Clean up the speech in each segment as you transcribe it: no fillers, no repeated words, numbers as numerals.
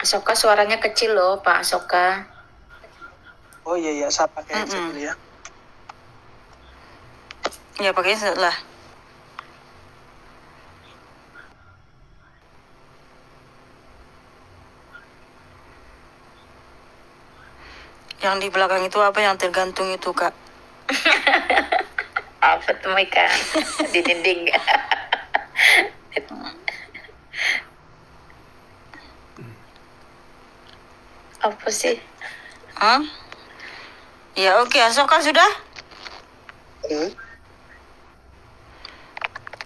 Asoka suaranya kecil loh, Pak Asoka. Oh iya, saya pakai headset dulu ya. Ya pakai headset lah. Yang di belakang itu apa yang tergantung itu, Kak? Apa tuh Mika? Di dinding. Apa sih? Hah? Ya oke, Asoka sudah?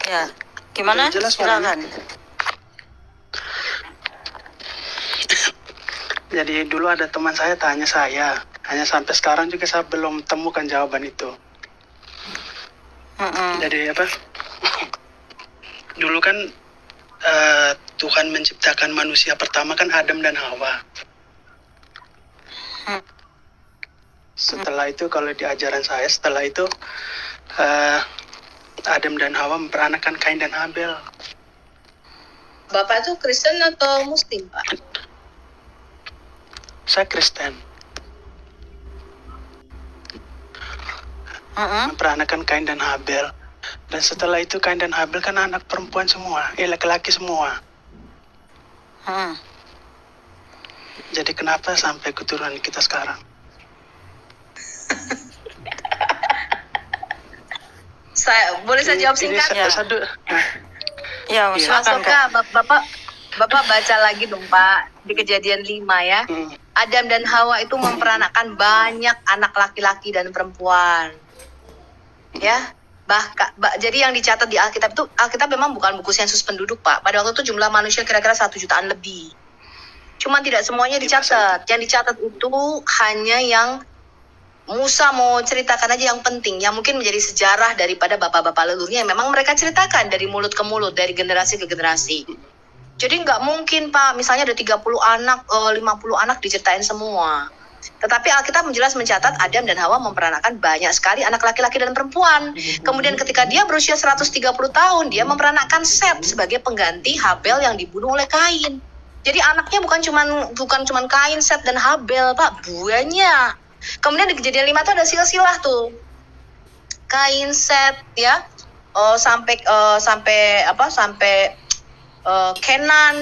Ya, gimana? Udah jelas Silakan. Jadi dulu ada teman saya tanya saya, hanya sampai sekarang juga saya belum temukan jawaban itu. Jadi apa? Dulu kan Tuhan menciptakan manusia pertama kan Adam dan Hawa. Setelah itu kalau di ajaran saya, setelah itu Adam dan Hawa memperanakan Kain dan Habel. Bapak itu Kristen atau Muslim, Pak? Saya Kristen. Memperanakan Kain dan Habel. Dan setelah itu Kain dan Habel kan anak perempuan semua, laki-laki semua. Jadi kenapa sampai keturunan kita sekarang? Boleh saya jawab singkat? Ya, silakan, Kak. Bapak baca lagi dong, Pak, di Kejadian 5 ya. Adam dan Hawa itu memperanakan banyak anak laki-laki dan perempuan. Ya. Jadi yang dicatat di Alkitab itu, Alkitab memang bukan buku sensus penduduk, Pak. Pada waktu itu jumlah manusia kira-kira 1 jutaan lebih. Cuma tidak semuanya dicatat. Yang dicatat itu hanya yang Musa mau ceritakan aja yang penting, yang mungkin menjadi sejarah daripada bapak-bapak leluhurnya yang memang mereka ceritakan dari mulut ke mulut, dari generasi ke generasi. Jadi nggak mungkin, Pak, misalnya ada 30 anak, 50 anak diceritain semua. Tetapi Alkitab jelas mencatat Adam dan Hawa memperanakan banyak sekali anak laki-laki dan perempuan. Kemudian ketika dia berusia 130 tahun, dia memperanakan Set sebagai pengganti Habel yang dibunuh oleh Kain. Jadi anaknya bukan cuman Kain, Set, dan Habel, Pak, banyak. Kemudian di Kejadian 5 itu ada silsilah tuh. Kain, Set, ya. Sampai Kenan,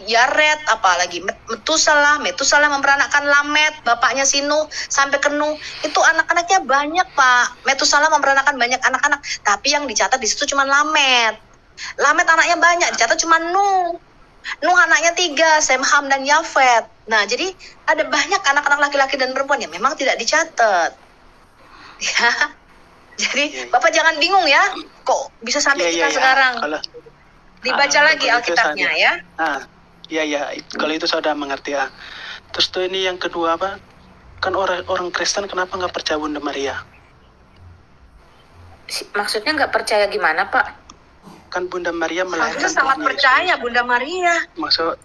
Yared, apalagi Metusalah memperanakan Lamed, bapaknya Sinu, sampai ke Nuh. Itu anak-anaknya banyak, Pak. Metusalah memperanakan banyak anak-anak, tapi yang dicatat di situ cuma Lamed. Lamed anaknya banyak, dicatat cuma Nuh. Nuh anaknya 3, Sem, Ham, dan Yafet. Nah, jadi ada banyak anak-anak laki-laki dan perempuan yang memang tidak dicatat. Ya. Jadi Bapak jangan bingung ya, kok bisa sampai kita sekarang. Dibaca lagi Alkitabnya ya. Iya, kalau itu saya sudah mengerti ya. Terus tuh ini yang kedua apa? Kan orang Kristen kenapa nggak percaya Bunda Maria? Maksudnya nggak percaya gimana, Pak? Kan Bunda Maria melahirkan. Saya sangat percaya Bunda Maria. Maksud?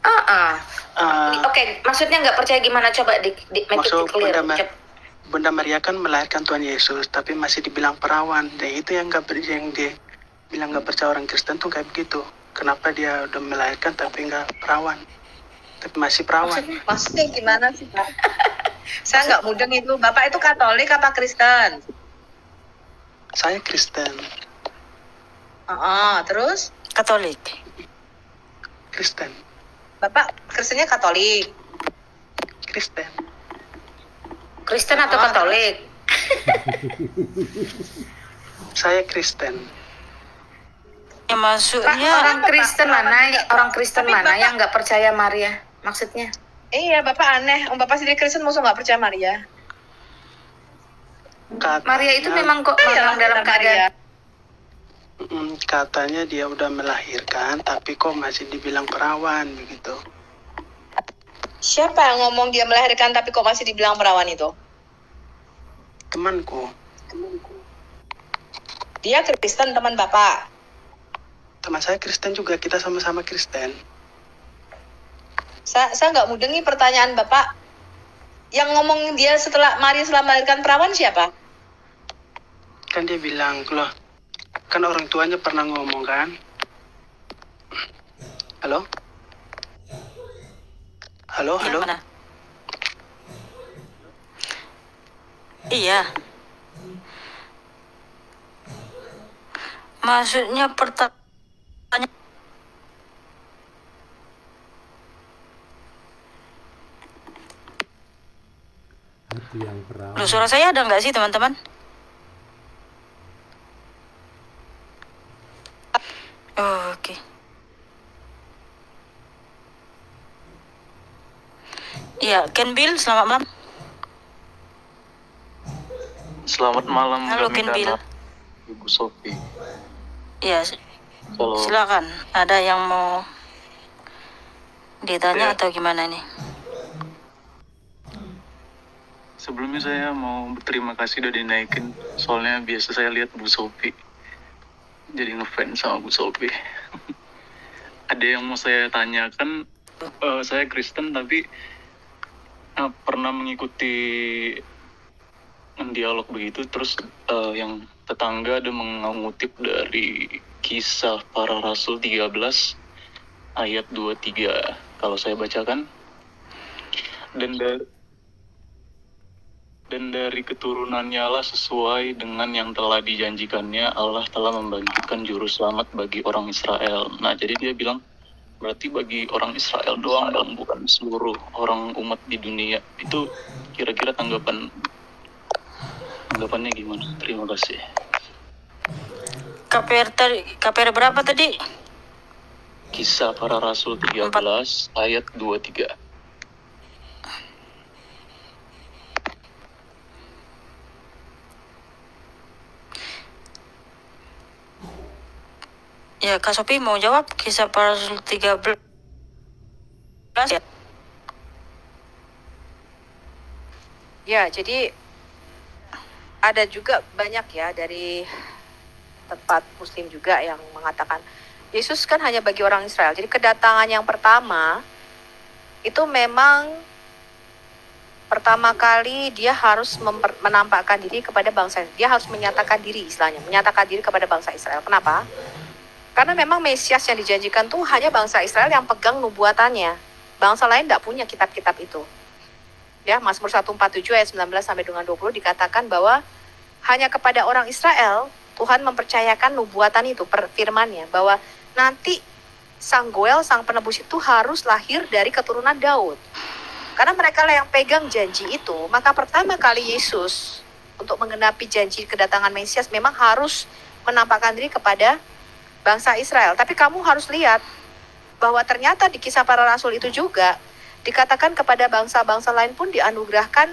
Oke, maksudnya nggak percaya gimana? Coba maksud Bunda Maria kan melahirkan Tuhan Yesus, tapi masih dibilang perawan. Dan itu yang dia bilang nggak percaya orang Kristen tuh kayak begitu. Kenapa dia udah melahirkan tapi nggak perawan, tapi masih perawan? Maksudnya gimana sih, Pak? Saya nggak mudeng itu. Bapak itu Katolik apa Kristen? Saya Kristen. Terus? Katolik. Kristen. Bapak Kristennya Katolik? Kristen. Kristen atau Katolik? Saya Kristen. Ya maksudnya orang Kristen mana yang nggak percaya Maria? Maksudnya? Iya, Bapak aneh. Bapak sendiri Kristen, masa nggak percaya Maria? Maria itu memang kok dalam keadaan. Katanya dia udah melahirkan, tapi kok masih dibilang perawan begitu. Siapa yang ngomong dia melahirkan tapi kok masih dibilang perawan itu? Temanku. Dia Kristen, teman Bapak? Teman saya Kristen juga, kita sama-sama Kristen. Saya nggak mudengi pertanyaan Bapak. Yang ngomong dia Maria setelah melahirkan perawan siapa? Kan dia bilang, loh, kan orang tuanya pernah ngomong kan? Halo? Halo, Iya, halo. mana? Iya. Maksudnya pertanyaan. Hati yang perawan. Loh, suara saya ada nggak sih teman-teman? Oh, oke. Iya, Ken Bill, selamat malam. Selamat malam, Halo, Kak Ken Bill. Midana, Ibu Sofi. Iya, Halo. silakan. Ada yang mau ditanya Ya. atau gimana nih? Sebelumnya saya mau berterima kasih udah dinaikin. Soalnya biasa saya lihat Bu Sofi. Jadi ngefans sama Bu Sofi. Ada yang mau saya tanyakan. Saya Kristen tapi pernah mengikuti dialog begitu. Terus yang tetangga ada mengutip dari Kisah Para Rasul 13 ayat 23. Kalau saya bacakan. Dan dari keturunannya lah sesuai dengan yang telah dijanjikannya, Allah telah membangkitkan juru selamat bagi orang Israel. Nah, jadi dia bilang, berarti bagi orang Israel doang dong, bukan seluruh orang umat di dunia. Itu kira-kira tanggapannya gimana? Terima kasih. KPR berapa tadi? Kisah Para Rasul 13 ayat 23. Ya, Kak Sophie mau jawab Kisah Para Rasul 13 ya? Ya, jadi ada juga banyak ya dari tempat Muslim juga yang mengatakan Yesus kan hanya bagi orang Israel. Jadi kedatangan yang pertama itu memang pertama kali dia harus menampakkan diri kepada bangsa. Dia harus menyatakan diri istilahnya, menyatakan diri kepada bangsa Israel. Kenapa? Karena memang Mesias yang dijanjikan tuh hanya bangsa Israel yang pegang nubuatannya. Bangsa lain tidak punya kitab-kitab itu. Ya, Mazmur 147 ayat 19 sampai dengan 20 dikatakan bahwa hanya kepada orang Israel Tuhan mempercayakan nubuatan itu, firman-Nya, bahwa nanti Sang Goel, Sang Penebus itu harus lahir dari keturunan Daud. Karena mereka lah yang pegang janji itu, maka pertama kali Yesus untuk menggenapi janji kedatangan Mesias memang harus menampakkan diri kepada bangsa Israel. Tapi kamu harus lihat bahwa ternyata di Kisah Para Rasul itu juga dikatakan kepada bangsa-bangsa lain pun dianugerahkan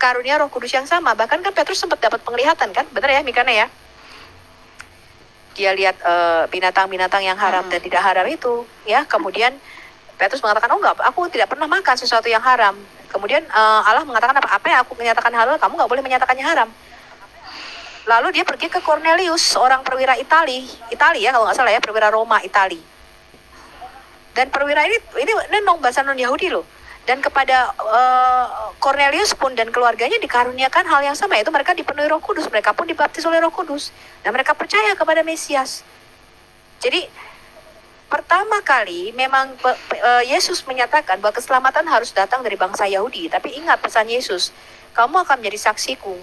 karunia Roh Kudus yang sama. Bahkan kan Petrus sempat dapat penglihatan kan? Benar ya Mikana ya? Dia lihat binatang-binatang yang haram dan tidak haram itu, ya. Kemudian Petrus mengatakan, oh enggak, aku tidak pernah makan sesuatu yang haram. Kemudian Allah mengatakan apa yang aku menyatakan halal, kamu enggak boleh menyatakannya haram. Lalu dia pergi ke Cornelius, orang perwira Itali ya kalau nggak salah ya, perwira Roma Itali. Dan perwira ini bahasa non Yahudi loh. Dan kepada Cornelius pun dan keluarganya dikaruniakan hal yang sama, yaitu mereka dipenuhi Roh Kudus, mereka pun dibaptis oleh Roh Kudus, dan mereka percaya kepada Mesias. Jadi pertama kali memang Yesus menyatakan bahwa keselamatan harus datang dari bangsa Yahudi. Tapi ingat pesan Yesus, kamu akan menjadi saksiku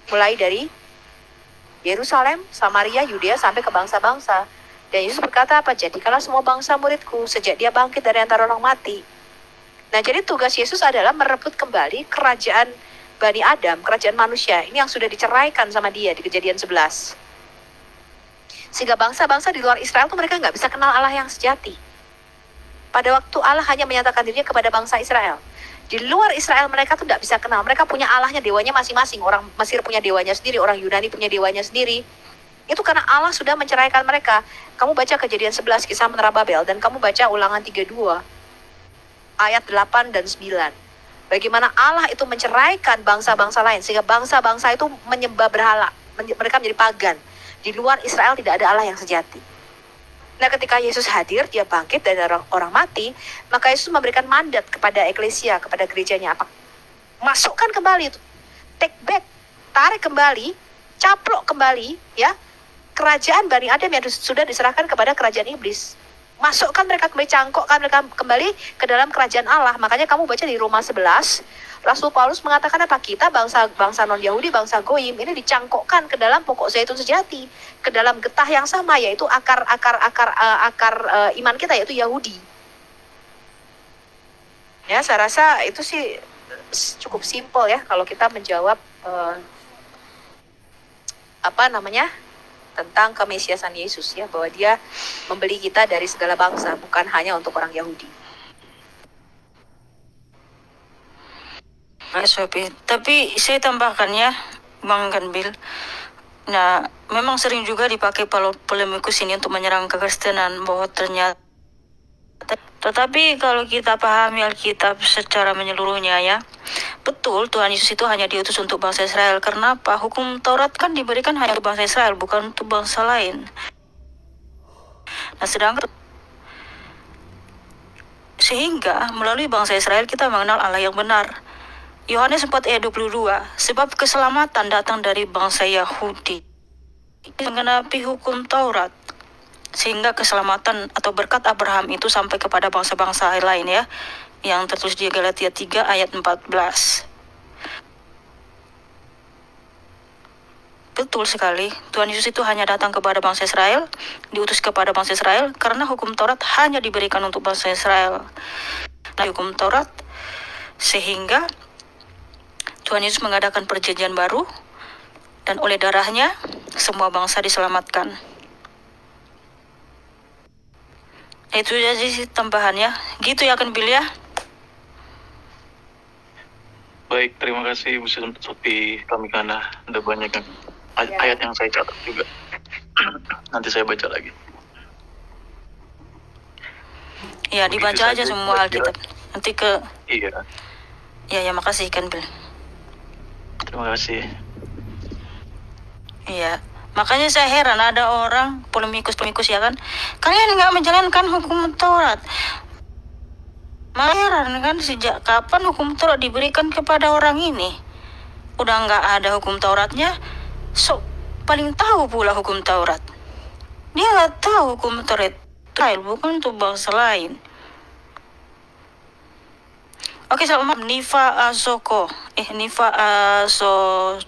mulai dari Yerusalem, Samaria, Yudea sampai ke bangsa-bangsa. Dan Yesus berkata apa? Jadikanlah semua bangsa muridku sejak dia bangkit dari antara orang mati. Nah, jadi tugas Yesus adalah merebut kembali kerajaan Bani Adam, kerajaan manusia. Ini yang sudah diceraikan sama dia di Kejadian 11. Sehingga bangsa-bangsa di luar Israel tuh mereka nggak bisa kenal Allah yang sejati. Pada waktu Allah hanya menyatakan dirinya kepada bangsa Israel. Di luar Israel mereka tuh tidak bisa kenal. Mereka punya Allahnya, dewanya masing-masing. Orang Mesir punya dewanya sendiri, orang Yunani punya dewanya sendiri. Itu karena Allah sudah menceraikan mereka. Kamu baca Kejadian 11 kisah Menara Babel, dan kamu baca Ulangan 32 ayat 8 dan 9. Bagaimana Allah itu menceraikan bangsa-bangsa lain sehingga bangsa-bangsa itu menyembah berhala, mereka menjadi pagan. Di luar Israel tidak ada Allah yang sejati. Nah, ketika Yesus hadir, dia bangkit dari orang mati, maka Yesus memberikan mandat kepada eklesia, kepada gerejanya, apa? Masukkan kembali itu. Take back, tarik kembali, caplok kembali, ya. Kerajaan Bani Adam yang sudah diserahkan kepada kerajaan iblis. masukkan mereka kembali, cangkokkan mereka kembali ke dalam kerajaan Allah. Makanya kamu baca di Roma 11, Rasul Paulus mengatakan apa? Kita bangsa non-Yahudi, bangsa Goyim ini dicangkokkan ke dalam pokok zaitun sejati, ke dalam getah yang sama, yaitu akar iman kita, yaitu Yahudi. Ya, saya rasa itu sih cukup simpel ya kalau kita menjawab tentang kemesiasan Yesus ya, bahwa dia membeli kita dari segala bangsa, bukan hanya untuk orang Yahudi. Pak Sophie, tapi saya tambahkan ya, Bang Kanbil. Nah, memang sering juga dipakai polemikus ini untuk menyerang kekristenan, bahwa ternyata, tetapi kalau kita pahami Alkitab secara menyeluruhnya ya, betul Tuhan Yesus itu hanya diutus untuk bangsa Israel. Karena apa? Hukum Taurat kan diberikan hanya untuk bangsa Israel, bukan untuk bangsa lain. Nah, sehingga melalui bangsa Israel kita mengenal Allah yang benar. Yohanes 4 ayat 22, sebab keselamatan datang dari bangsa Yahudi menggenapi hukum Taurat, sehingga keselamatan atau berkat Abraham itu sampai kepada bangsa-bangsa lain ya, yang tertulis di Galatia 3 ayat 14. Betul sekali, Tuhan Yesus itu hanya datang kepada bangsa Israel, diutus kepada bangsa Israel, karena hukum Taurat hanya diberikan untuk bangsa Israel. Nah, hukum Taurat, sehingga Tuhan Yesus mengadakan perjanjian baru, dan oleh darahnya semua bangsa diselamatkan. Itu aja sih tambahannya. Gitu ya kan Bill ya? Baik, terima kasih Bu Sophie Kamikana. Ada banyak ayat yang saya catat juga. Nanti saya baca lagi. Ya, Begitu dibaca aja saja, semua kira-kira. Alkitab. Nanti ke... Iya, Ya, makasih kan Bill. terima kasih. Iya, makanya saya heran ada orang polemikus ya kan, kalian nggak menjalankan hukum Taurat. Malah heran kan, sejak kapan hukum Taurat diberikan kepada orang ini? Udah nggak ada hukum Tauratnya, paling tahu pula hukum Taurat. Dia nggak tahu hukum Taurat bukan untuk bangsa lain. Oke, selamat Nifa Asoko. Nifa Aso.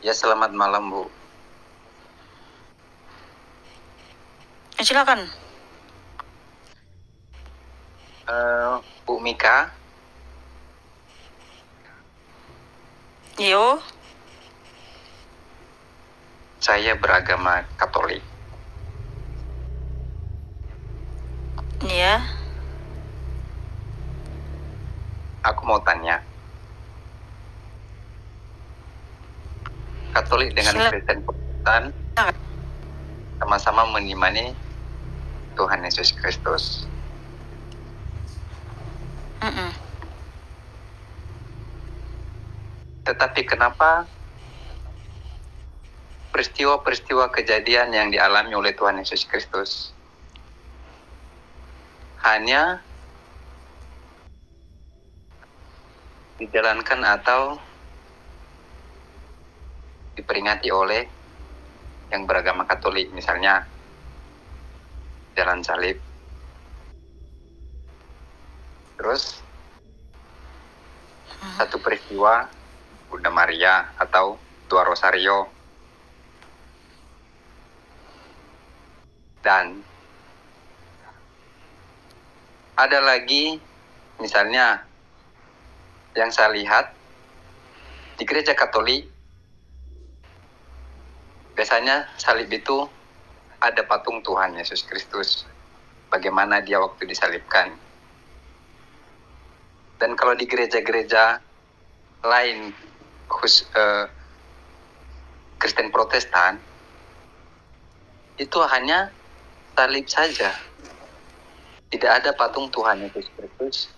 Ya, selamat malam, Bu. Silakan. Bu Mika, Yo, saya beragama Katolik. ya. Aku mau tanya, Katolik dengan Kristen Protestan sama-sama mengimani Tuhan Yesus Kristus. Tetapi kenapa peristiwa-peristiwa kejadian yang dialami oleh Tuhan Yesus Kristus hanya dijalankan atau diperingati oleh yang beragama Katolik, misalnya jalan salib, terus satu peristiwa Bunda Maria atau Dua Rosario, dan ada lagi misalnya yang saya lihat di gereja Katolik, biasanya salib itu ada patung Tuhan Yesus Kristus, bagaimana dia waktu disalibkan. Dan kalau di gereja-gereja lain, Kristen Protestan, itu hanya salib saja, tidak ada patung Tuhan Yesus Kristus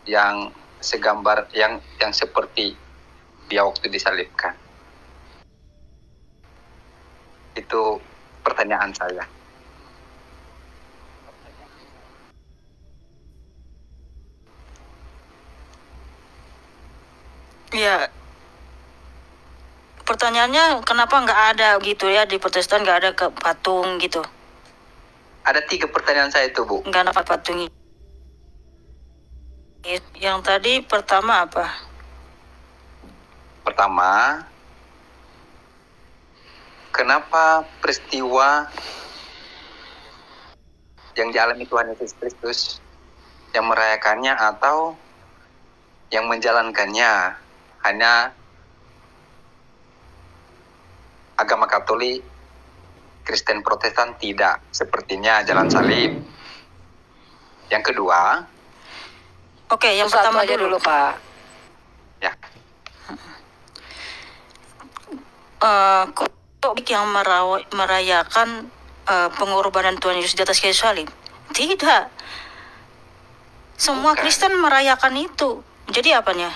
yang segambar, yang seperti dia waktu disalibkan. Itu pertanyaan saya. Ya, pertanyaannya kenapa nggak ada gitu ya di Protestan, nggak ada ke patung gitu? Ada 3 pertanyaan saya itu, Bu. Nggak ada patung. Yang tadi pertama apa? Pertama, kenapa peristiwa yang dialami Tuhan Yesus Kristus yang merayakannya atau yang menjalankannya hanya agama Katolik, Kristen Protestan tidak, sepertinya jalan salib. Yang kedua, Oke, yang Satu pertama aja dulu, Pak. ya, kok yang merayakan pengorbanan Tuhan Yesus di atas kayu salib? Tidak. Semua Bukan. Kristen merayakan itu. Jadi apanya?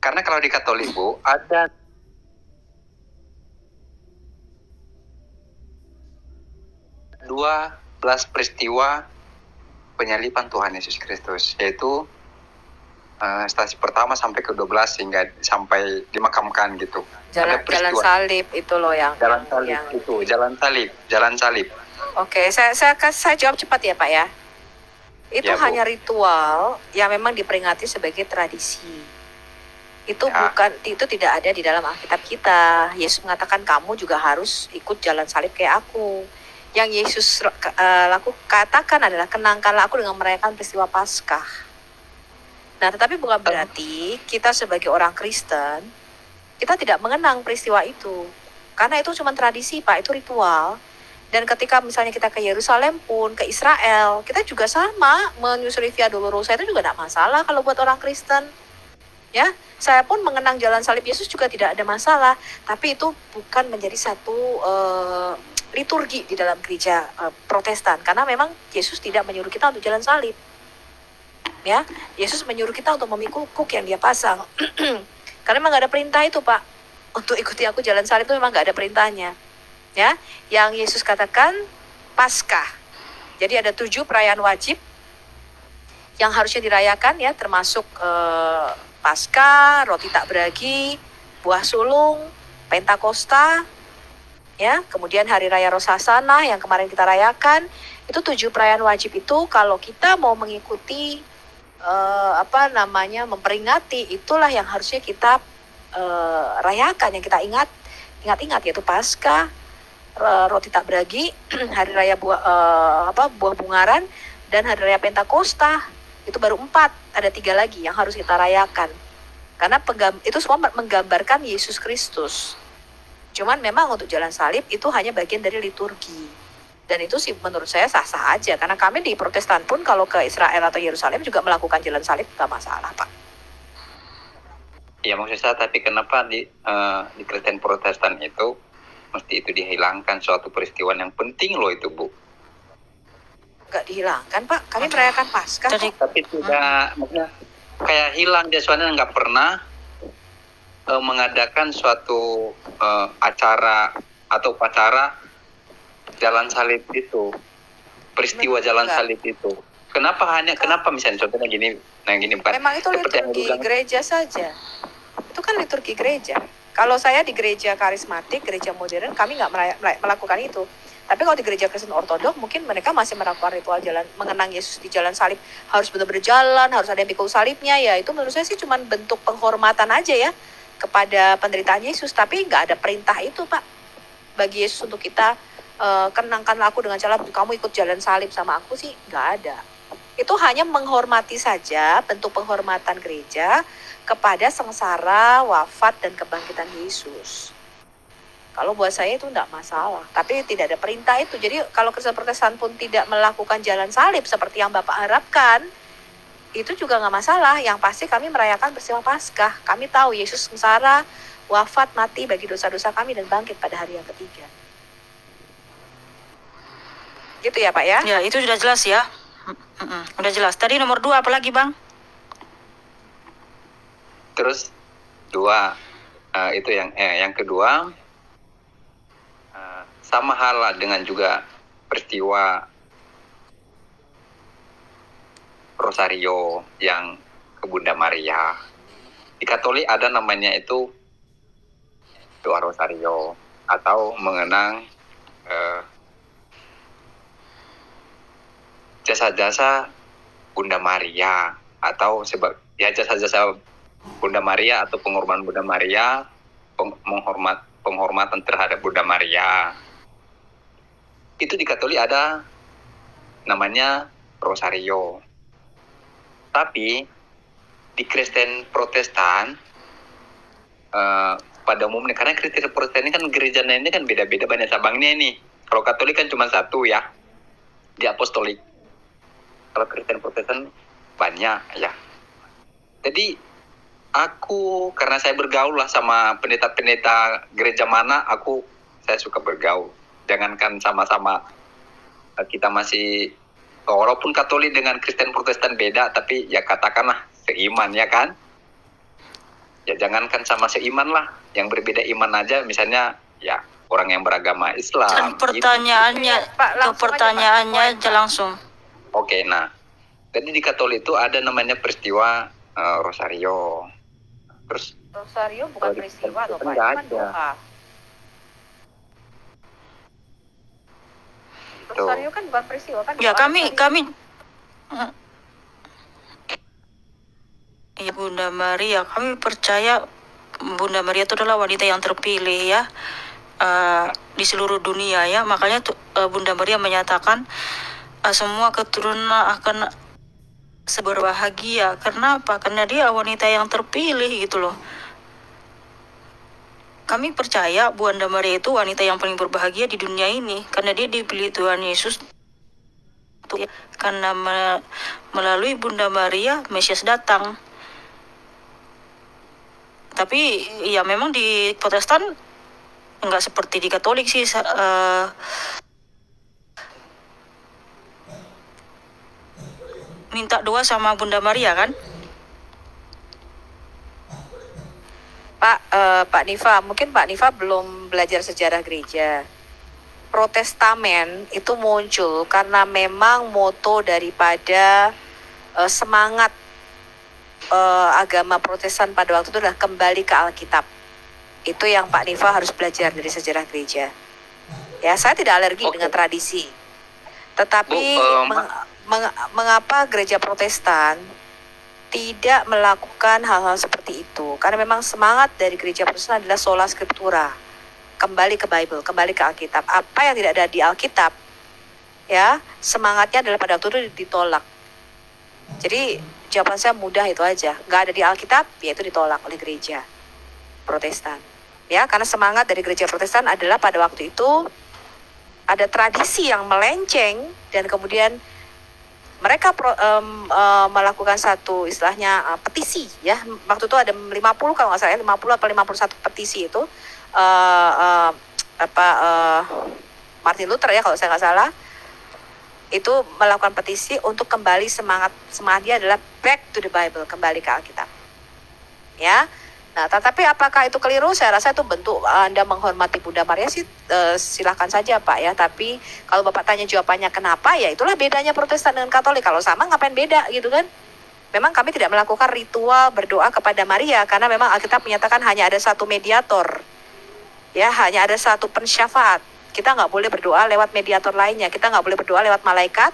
karena kalau di Katolik, Bu, ada 12 peristiwa penyaliban Tuhan Yesus Kristus, yaitu stasi pertama sampai ke-12 hingga sampai dimakamkan gitu. Jalan Ada peristiwa. salib itu loh yang Jalan salib yang- itu, jalan salib. Oke, saya jawab cepat ya, Pak ya. Itu Ya, Bu. hanya ritual yang memang diperingati sebagai tradisi. Itu Ya. itu tidak ada di dalam Alkitab kita. Yesus mengatakan kamu juga harus ikut jalan salib kayak aku. Yang Yesus katakan adalah kenangkanlah aku dengan merayakan peristiwa Paskah. Nah, tetapi bukan berarti kita sebagai orang Kristen kita tidak mengenang peristiwa itu. Karena itu cuma tradisi, Pak, itu ritual. Dan ketika misalnya kita ke Yerusalem pun, ke Israel, kita juga sama menyusuri Via Dolorosa itu juga tidak masalah kalau buat orang Kristen. Ya, saya pun mengenang jalan salib Yesus juga tidak ada masalah, tapi itu bukan menjadi satu liturgi di dalam gereja Protestan, karena memang Yesus tidak menyuruh kita untuk jalan salib. Ya, Yesus menyuruh kita untuk memikul kuk yang dia pasang. Karena memang nggak ada perintah itu, Pak. Untuk ikuti aku jalan salib itu memang nggak ada perintahnya. Ya, yang Yesus katakan Paskah. Jadi ada 7 perayaan wajib yang harusnya dirayakan ya, termasuk Paskah, roti tak beragi, buah sulung, Pentakosta, ya, kemudian hari raya Rosh Hashanah yang kemarin kita rayakan. Itu 7 perayaan wajib itu kalau kita mau mengikuti memperingati, itulah yang harusnya kita rayakan, yang kita ingat-ingat, yaitu Paskah, roti tak beragi, hari raya buah bungaran, dan hari raya Pentakosta. Itu baru 4, ada 3 lagi yang harus kita rayakan. Karena itu semua menggambarkan Yesus Kristus. Cuman memang untuk jalan salib itu hanya bagian dari liturgi. Dan itu sih menurut saya sah-sah aja. Karena kami di Protestan pun kalau ke Israel atau Yerusalem juga melakukan jalan salib, gak masalah, Pak. Ya maksud saya, tapi kenapa di Kristen Protestan itu mesti itu dihilangkan suatu peristiwa yang penting loh itu, Bu? Gak dihilangkan, Pak. Kami merayakan Paskah. Jadi- Tapi tidak, maksudnya kayak hilang dia, soalnya nggak pernah mengadakan suatu acara atau upacara jalan salib itu, peristiwa jalan Enggak. salib itu. Kenapa misalnya contohnya gini, bukan Memang itu seperti yang liturgi dulu kan. gereja saja. Itu kan liturgi gereja. Kalau saya di gereja karismatik, gereja modern, kami nggak melakukan itu. Tapi kalau di gereja Kristen Ortodok, mungkin mereka masih melakukan ritual jalan, mengenang Yesus di jalan salib. Harus benar-benar jalan, harus ada yang pikul salibnya. Ya itu menurut saya sih cuma bentuk penghormatan aja ya kepada penderitaan Yesus. Tapi nggak ada perintah itu, Pak, bagi Yesus untuk kita kenangkanlah aku dengan cara kamu ikut jalan salib sama aku, sih nggak ada. Itu hanya menghormati saja, bentuk penghormatan gereja kepada sengsara, wafat, dan kebangkitan Yesus. Kalau buat saya itu tidak masalah, tapi tidak ada perintah itu. Jadi kalau Kristen Protestan pun tidak melakukan jalan salib seperti yang Bapak harapkan, itu juga nggak masalah. Yang pasti kami merayakan peristiwa Paskah. Kami tahu Yesus sengsara, wafat, mati bagi dosa-dosa kami, dan bangkit pada hari yang ketiga. Gitu ya, Pak ya? Ya, itu sudah jelas ya. Udah jelas. Tadi nomor 2 apa lagi, Bang? Terus 2, itu yang kedua, sama halnya dengan juga peristiwa Rosario yang ke Bunda Maria. di Katolik ada namanya itu doa rosario atau mengenang jasa-jasa Bunda Maria atau jasa-jasa Bunda Maria atau pengorbanan Bunda Maria, penghormatan terhadap Bunda Maria. Itu di Katolik ada namanya rosario. Tapi di Kristen Protestan pada umumnya, karena Kristen Protestan ini kan gerejanya ini kan beda-beda banyak cabangnya ini. Kalau Katolik kan cuma satu ya, di Apostolik. Kalau Kristen Protestan banyak ya. Jadi aku, karena saya bergaul lah sama pendeta-pendeta gereja mana, saya suka bergaul. Jangankan sama-sama kita masih, walaupun Katolik dengan Kristen Protestan beda, tapi ya katakanlah seiman ya kan. Ya jangankan sama seiman lah, yang berbeda iman aja, misalnya ya orang yang beragama Islam. Dan pertanyaannya, Gitu. Pak, langsung ke pertanyaannya aja, Pak. aja langsung. Oke, nah, jadi di Katolik itu ada namanya peristiwa rosario. Terus Rosario bukan kalau di peristiwa loh Kristen Pak, nggak itu kan ada. doa. Gitu. Rosario kan bukan peristiwa kan Ya doa. kami ya Bunda Maria, kami percaya Bunda Maria itu adalah wanita yang terpilih ya di seluruh dunia ya. Makanya Bunda Maria menyatakan semua keturunan akan berbahagia. Kenapa? Karena dia wanita yang terpilih gitu loh. Kami percaya Bunda Maria itu wanita yang paling berbahagia di dunia ini karena dia dipilih Tuhan Yesus. Karena melalui Bunda Maria Mesias datang. Tapi ya memang di Protestan nggak seperti di Katolik sih. Minta doa sama Bunda Maria kan? Pak Nifa, mungkin Pak Nifa belum belajar sejarah gereja. Protestamen itu muncul karena memang moto daripada semangat agama Protestan pada waktu itu adalah kembali ke Alkitab. Itu yang Pak Nifa harus belajar dari sejarah gereja. Ya, saya tidak alergi dengan tradisi. Tetapi mengapa gereja Protestan tidak melakukan hal-hal seperti itu? Karena memang semangat dari gereja Protestan adalah sola scriptura, kembali ke Bible, kembali ke Alkitab. Apa yang tidak ada di Alkitab, ya semangatnya adalah pada waktu itu ditolak. Jadi jawaban saya mudah itu aja, nggak ada di Alkitab, yaitu ditolak oleh gereja Protestan. Ya, karena semangat dari gereja Protestan adalah pada waktu itu ada tradisi yang melenceng dan kemudian mereka melakukan satu istilahnya petisi ya. Waktu itu ada 50 kalau nggak salah 50 atau 51 petisi itu Martin Luther ya kalau saya nggak salah itu melakukan petisi untuk kembali semangatnya adalah back to the Bible, kembali ke Alkitab. Ya. Nah, tetapi apakah itu keliru? Saya rasa itu bentuk Anda menghormati Bunda Maria sih, silakan saja Pak ya. Tapi kalau Bapak tanya jawabannya kenapa, ya itulah bedanya Protestan dengan Katolik. Kalau sama ngapain beda gitu kan? Memang kami tidak melakukan ritual berdoa kepada Maria karena memang Alkitab menyatakan hanya ada satu mediator. Ya, hanya ada satu pensyafaat. Kita nggak boleh berdoa lewat mediator lainnya. Kita nggak boleh berdoa lewat malaikat.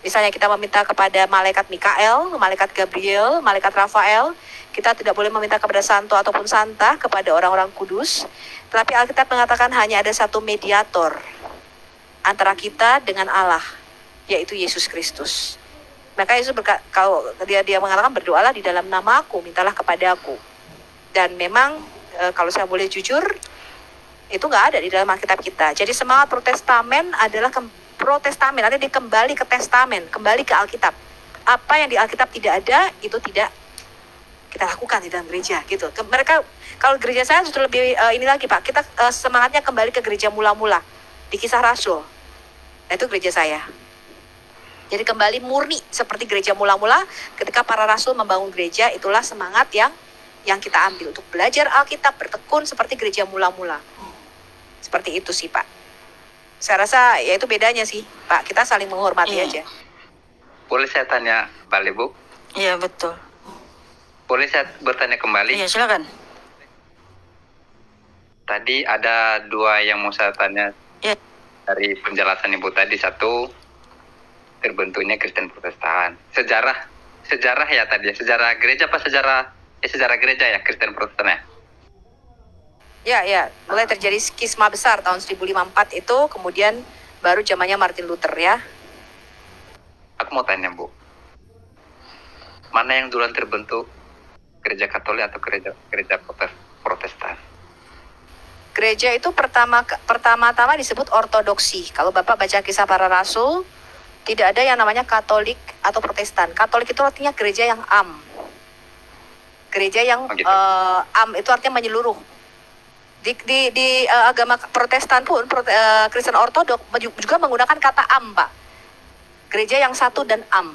Misalnya kita meminta kepada malaikat Mikael, malaikat Gabriel, malaikat Rafael. Kita tidak boleh meminta kepada santo ataupun santa, kepada orang-orang kudus. Tetapi Alkitab mengatakan hanya ada satu mediator antara kita dengan Allah, yaitu Yesus Kristus. Maka Yesus kalau dia mengatakan berdoalah di dalam namaku, mintalah kepadaku. Dan memang kalau saya boleh jujur, itu nggak ada di dalam Alkitab kita. Jadi semangat Protestamen adalah Protestamen, artinya dia kembali ke Testamen, kembali ke Alkitab. Apa yang di Alkitab tidak ada, itu tidak kita lakukan di dalam gereja gitu. Mereka kalau gereja saya sudah lebih ini lagi Pak, kita semangatnya kembali ke gereja mula-mula di Kisah Rasul. Nah, itu gereja saya. Jadi kembali murni seperti gereja mula-mula ketika para rasul membangun gereja, itulah semangat yang kita ambil untuk belajar Alkitab, bertekun seperti gereja mula-mula. Seperti itu sih Pak. Saya rasa ya itu bedanya sih Pak, kita saling menghormati aja. Boleh saya tanya balik Bu? Iya betul. Boleh saya bertanya kembali? Iya, silakan. Tadi ada dua yang mau saya tanya Ya. dari penjelasan Ibu tadi. Satu, terbentuknya Kristen Protestan. Sejarah ya tadi ya. Sejarah gereja apa sejarah gereja ya, Kristen Protestan ya? Ya, mulai terjadi skisma besar tahun 1054 itu, kemudian baru zamannya Martin Luther ya. Aku mau tanya Bu, mana yang duluan terbentuk, gereja Katolik atau gereja Protestan? Gereja itu pertama-tama disebut ortodoksi. Kalau Bapak baca Kisah Para Rasul, tidak ada yang namanya Katolik atau Protestan. Katolik itu artinya gereja yang am. Gereja yang Oh, gitu. am itu artinya menyeluruh. Di agama Protestan pun, Kristen Ortodok juga menggunakan kata am, Pak. Gereja yang satu dan am.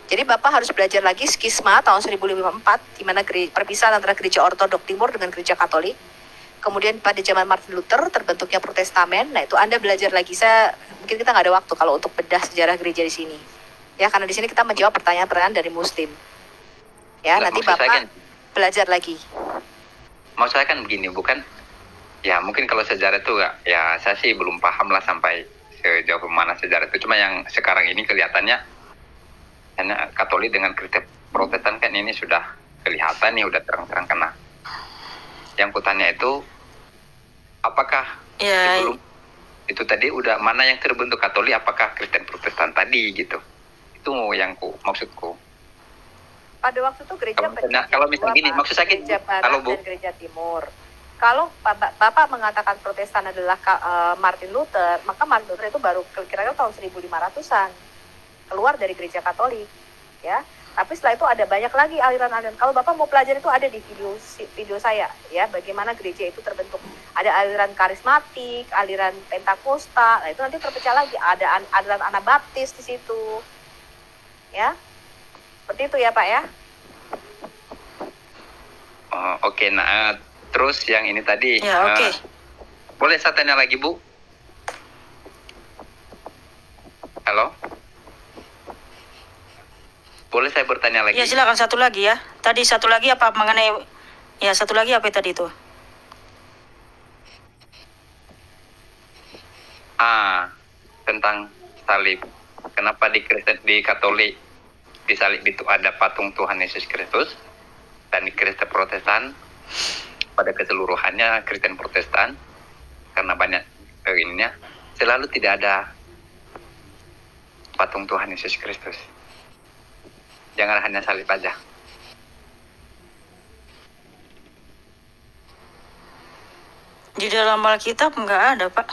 Jadi Bapak harus belajar lagi skisma tahun 1054, di mana perpisahan antara gereja Ortodok Timur dengan gereja Katolik. Kemudian pada zaman Martin Luther terbentuknya Protestamen. Nah, itu Anda belajar lagi. Mungkin kita nggak ada waktu kalau untuk bedah sejarah gereja di sini. Ya, karena di sini kita menjawab pertanyaan-pertanyaan dari Muslim. Ya, Lah, nanti maksud saya Bapak kan- belajar lagi. Mau saya kan begini, bukan? Ya mungkin kalau sejarah itu ya saya sih belum paham lah sampai sejauh mana sejarah itu. Cuma yang sekarang ini kelihatannya hanya Katolik dengan Kristen Protestan kan ini sudah kelihatan nih, udah terang-terang kena. Yang kutanya itu, apakah Ya, sebelum itu tadi udah mana yang terbentuk Katolik, apakah Kristen Protestan tadi gitu? Itu yang maksudku. Pada waktu itu gereja Kalau misalnya gini, maksud saya gini, gereja Barat kalau Bu, dan gereja Timur. Kalau Bapak mengatakan Protestan adalah Martin Luther, maka Martin Luther itu baru kira-kira tahun 1500-an keluar dari gereja Katolik, ya. Tapi setelah itu ada banyak lagi aliran-aliran. Kalau Bapak mau pelajari itu ada di video saya, ya, bagaimana gereja itu terbentuk. Ada aliran karismatik, aliran Pentakosta, nah itu nanti terpecah lagi. Ada aliran Anabaptis di situ, ya. Seperti itu ya Pak ya. Oke, nah terus yang ini tadi. ya, oke. Boleh saya tanya lagi Bu? Halo? Boleh saya bertanya lagi? Ya, silakan satu lagi ya. Tadi satu lagi apa mengenai, ya satu lagi apa tadi itu? Tentang salib. Kenapa di Katolik di salib itu ada patung Tuhan Yesus Kristus, dan di Kristen Protestan pada keseluruhannya Kristen Protestan karena banyak ininya selalu tidak ada patung Tuhan Yesus Kristus. Jangan hanya salib aja. Di dalam Alkitab nggak ada, Pak.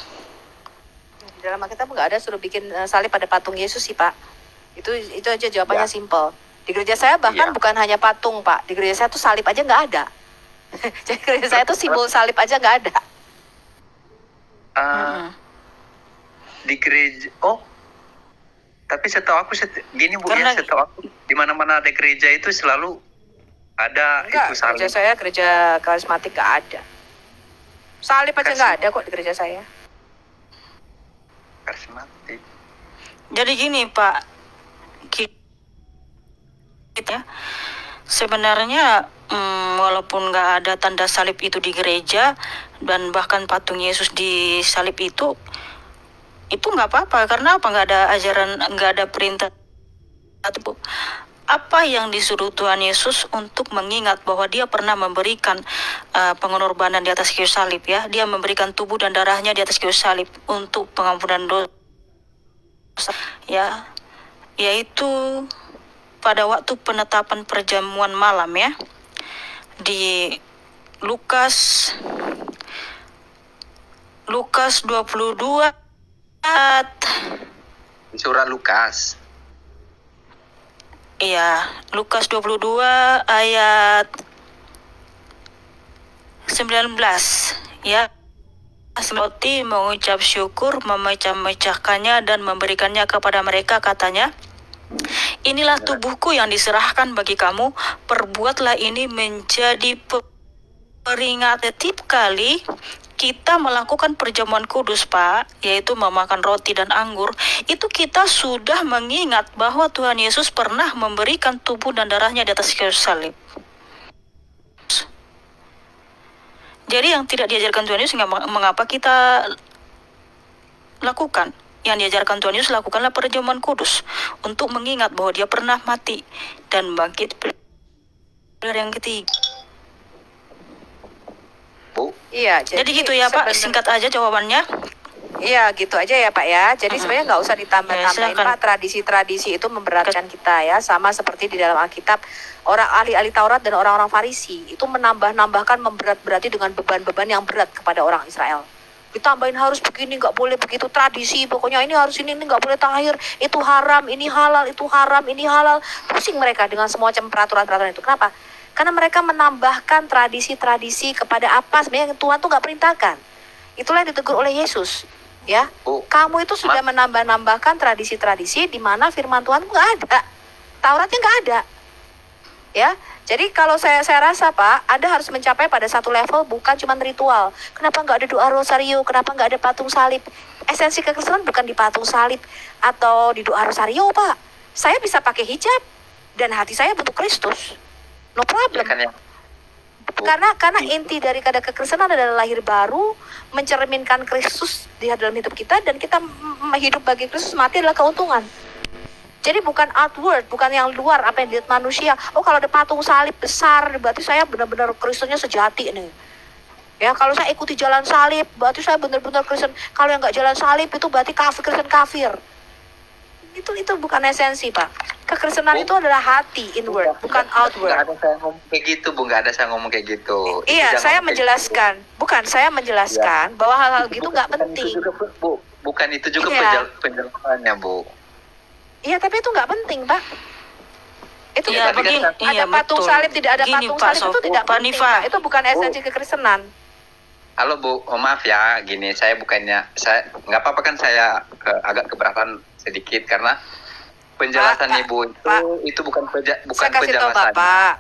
Di dalam Alkitab nggak ada suruh bikin salib pada patung Yesus sih Pak. Itu aja jawabannya Ya. simple. Di gereja saya bahkan Iya. bukan hanya patung Pak. Di gereja saya tuh salib aja nggak ada. Jadi gereja saya tuh simbol salib aja nggak ada. Di gereja, tapi setahu aku gini Bu, Karena- ya, setahu aku di mana-mana ada gereja itu selalu ada Enggak, itu salib. gereja saya gereja karismatik nggak ada. Salib aja nggak ada kok di gereja saya. Karismatik. Jadi gini Pak, kita sebenarnya walaupun nggak ada tanda salib itu di gereja dan bahkan patung Yesus di salib itu nggak apa-apa. Karena apa? Nggak ada ajaran, nggak ada perintah atau apa yang disuruh Tuhan Yesus untuk mengingat bahwa dia pernah memberikan pengorbanan di atas kayu salib, ya. Dia memberikan tubuh dan darahnya di atas kayu salib untuk pengampunan dosa, ya, yaitu pada waktu penetapan perjamuan malam, ya, di Lukas 22 ayat, Di surah Lukas. iya, Lukas 22 ayat 19, ya. Roti mengucap syukur, memecah-mecahkannya dan memberikannya kepada mereka, katanya, inilah tubuhku yang diserahkan bagi kamu, perbuatlah ini menjadi peringatan. Setiap kali kita melakukan perjamuan kudus, Pak, yaitu memakan roti dan anggur, itu kita sudah mengingat bahwa Tuhan Yesus pernah memberikan tubuh dan darahnya di atas kayu salib. Jadi yang tidak diajarkan Tuhan Yesus, mengapa kita lakukan? Yang diajarkan Tuhan Yesus lakukanlah perjamuan kudus untuk mengingat bahwa dia pernah mati dan bangkit dari yang ketiga. Bu, Iya, Jadi gitu ya Pak, singkat aja jawabannya. Iya, gitu aja ya Pak ya. Jadi sebenarnya nggak usah ditambah-tambahin silakan. Pak. Tradisi-tradisi itu memberatkan kita ya. Sama seperti di dalam Alkitab, orang ahli-ahli Taurat dan orang-orang Farisi itu menambah-nambahkan, memberat-berati dengan beban-beban yang berat kepada orang Israel. Ditambahin harus begini, nggak boleh begitu, tradisi, pokoknya ini harus ini nggak boleh tahir, itu haram, ini halal, itu haram, ini halal. Pusing mereka dengan semacam peraturan-peraturan itu. Kenapa? Karena mereka menambahkan tradisi-tradisi kepada apa sebenarnya yang Tuhan tuh nggak perintahkan. Itulah yang ditegur oleh Yesus. Ya, Bu, kamu itu sudah menambah-nambahkan tradisi-tradisi di mana firman Tuhan nggak ada, Tauratnya nggak ada. Ya, jadi kalau saya rasa Pak, Anda harus mencapai pada satu level bukan cuma ritual. Kenapa nggak ada doa rosario? Kenapa nggak ada patung salib? Esensi kekristenan bukan di patung salib atau di doa rosario Pak. Saya bisa pakai hijab dan hati saya bentuk Kristus, no ya problem. kan ya. Bu, Karena inti dari kekristenan adalah lahir baru, mencerminkan Kristus di dalam hidup kita, dan kita hidup bagi Kristus, mati adalah keuntungan. Jadi bukan outward, bukan yang luar apa yang dilihat manusia. Oh kalau ada patung salib besar, berarti saya benar-benar Kristennya sejati nih. Ya kalau saya ikuti jalan salib, berarti saya benar-benar Kristen. Kalau yang nggak jalan salib itu berarti Kristen kafir. Itu bukan esensi Pak. Kekristenan itu adalah hati, inward, bukan outward. Nggak ada saya ngomong kayak gitu, Bu. Nggak ada saya ngomong kayak gitu. Iya, Itu saya jangan menjelaskan. Bukan, saya menjelaskan bahwa hal-hal gitu nggak Bukan penting. itu juga, Bu. Bukan itu juga Iya. penjelasannya, Bu. Iya, tapi itu nggak penting, Pak. Itu Iya, nggak penting. begini, Ada iya, patung betul. salib, tidak ada Gini, patung Pak salib itu Sopo, tidak Pak penting, Nifa. Pak. Itu bukan esensi kekristenan. Halo, Bu. Oh, maaf ya, gini. Saya nggak apa-apa kan saya agak keberatan sedikit karena penjelasan Pak, Ibu Pak. itu bukan Saya kasih tahu penjelasan. Bapak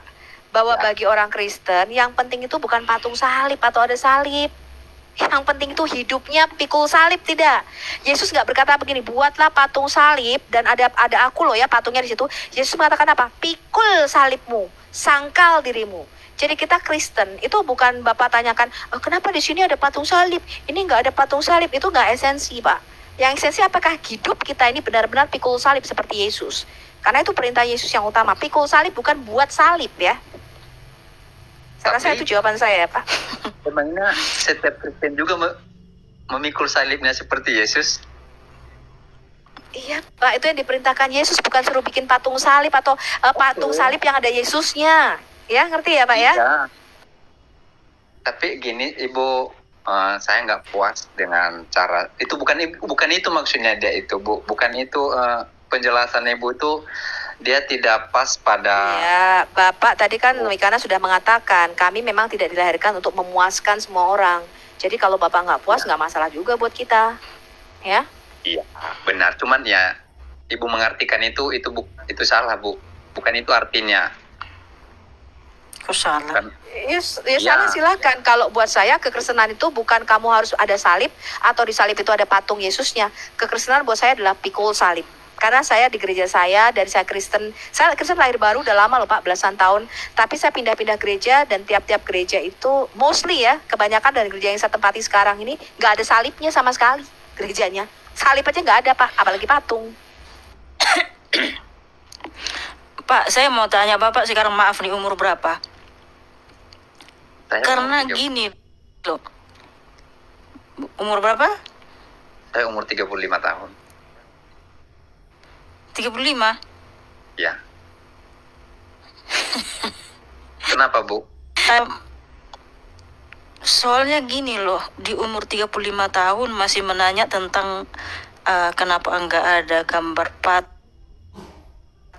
bahwa Ya. bagi orang Kristen yang penting itu bukan patung salib atau ada salib. Yang penting itu hidupnya pikul salib, tidak. Yesus nggak berkata begini, buatlah patung salib dan ada aku loh ya patungnya di situ. Yesus mengatakan apa? Pikul salibmu, sangkal dirimu. Jadi kita Kristen itu bukan Bapak tanyakan, kenapa di sini ada patung salib, ini nggak ada patung salib, itu nggak esensi Pak. Yang esensi apakah hidup kita ini benar-benar pikul salib seperti Yesus. Karena itu perintah Yesus yang utama, pikul salib bukan buat salib ya. Saya rasa Tapi- itu jawaban saya ya Pak. Emangnya setiap Kristen juga memikul salibnya seperti Yesus? Iya Pak, itu yang diperintahkan Yesus, bukan suruh bikin patung salib atau patung salib yang ada Yesusnya. Ya, ngerti ya Pak ya? Iya. Tapi gini, Ibu, saya nggak puas dengan cara itu. Bukan itu maksudnya dia itu, Bu. Bukan itu penjelasan Ibu itu dia tidak pas pada. Ya, Bapak tadi kan Wikana sudah mengatakan, kami memang tidak dilahirkan untuk memuaskan semua orang. Jadi kalau Bapak nggak puas, nggak masalah juga buat kita. Ya? Iya, benar. Cuman ya, Ibu mengartikan itu salah, Bu. Bukan itu artinya. Kok salah? Kan, Ya, Ya. salah silakan. Kalau buat saya kekristenan itu bukan kamu harus ada salib atau di salib itu ada patung Yesusnya. Kekristenan buat saya adalah pikul salib. Karena saya di gereja saya, dari saya Kristen lahir baru udah lama loh Pak, belasan tahun. Tapi saya pindah-pindah gereja dan tiap-tiap gereja itu mostly ya, kebanyakan dari gereja yang saya tempati sekarang ini nggak ada salibnya sama sekali gerejanya. Salib aja nggak ada Pak, apalagi patung. Pak, saya mau tanya Bapak sekarang, maaf nih, umur berapa? saya Karena umur 30 gini loh. Umur berapa? Saya umur 35 tahun. 35. Ya. Kenapa, Bu? Soalnya gini loh, di umur 35 tahun masih menanya tentang kenapa enggak ada gambar patung.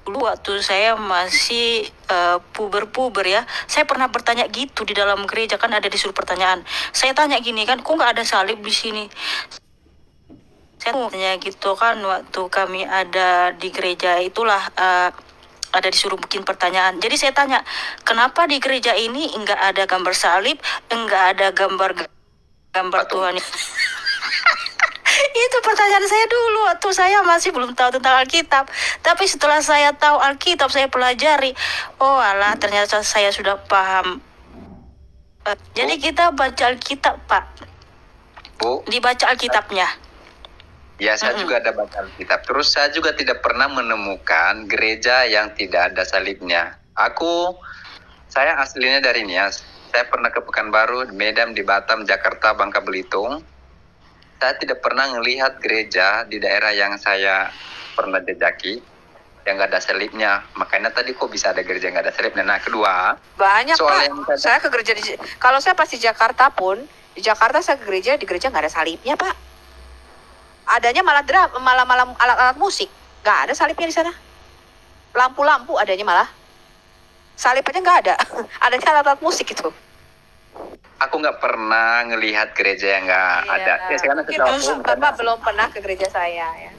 Dulu waktu saya masih puber-puber ya, saya pernah bertanya gitu di dalam gereja, kan ada disuruh pertanyaan. Saya tanya gini kan, kok nggak ada salib di sini? Saya tanya gitu kan, waktu kami ada di gereja itulah ada disuruh bikin pertanyaan. Jadi saya tanya, kenapa di gereja ini enggak ada gambar salib, enggak ada gambar gambar patung. Tuhan. Itu pertanyaan saya dulu waktu saya masih belum tahu tentang Alkitab. Tapi setelah saya tahu Alkitab, saya pelajari. Oh alah, ternyata saya sudah paham. Jadi kita baca Alkitab, Pak. Bu, Dibaca Alkitabnya. ya saya juga ada baca Alkitab. Terus saya juga tidak pernah menemukan gereja yang tidak ada salibnya. Saya aslinya dari Nias. Saya pernah ke Pekanbaru, Medan, di Batam, Jakarta, Bangka Belitung. Saya tidak pernah melihat gereja di daerah yang saya pernah jejaki yang nggak ada salibnya. Makanya tadi kok bisa ada gereja yang nggak ada salibnya. Nah, kedua, Banyak soal Pak. yang tadi- Saya ke gereja kalau saya pas di Jakarta pun, di Jakarta saya ke gereja, di gereja nggak ada salibnya Pak. Adanya malah malah alat-alat musik, nggak ada salibnya di sana. Lampu-lampu adanya malah. Salib aja nggak ada. Adanya alat-alat musik itu. aku nggak pernah ngelihat gereja yang nggak ada. Ya, sekarang Mungkin saya tahu, Bapak belum pernah ke gereja saya ya.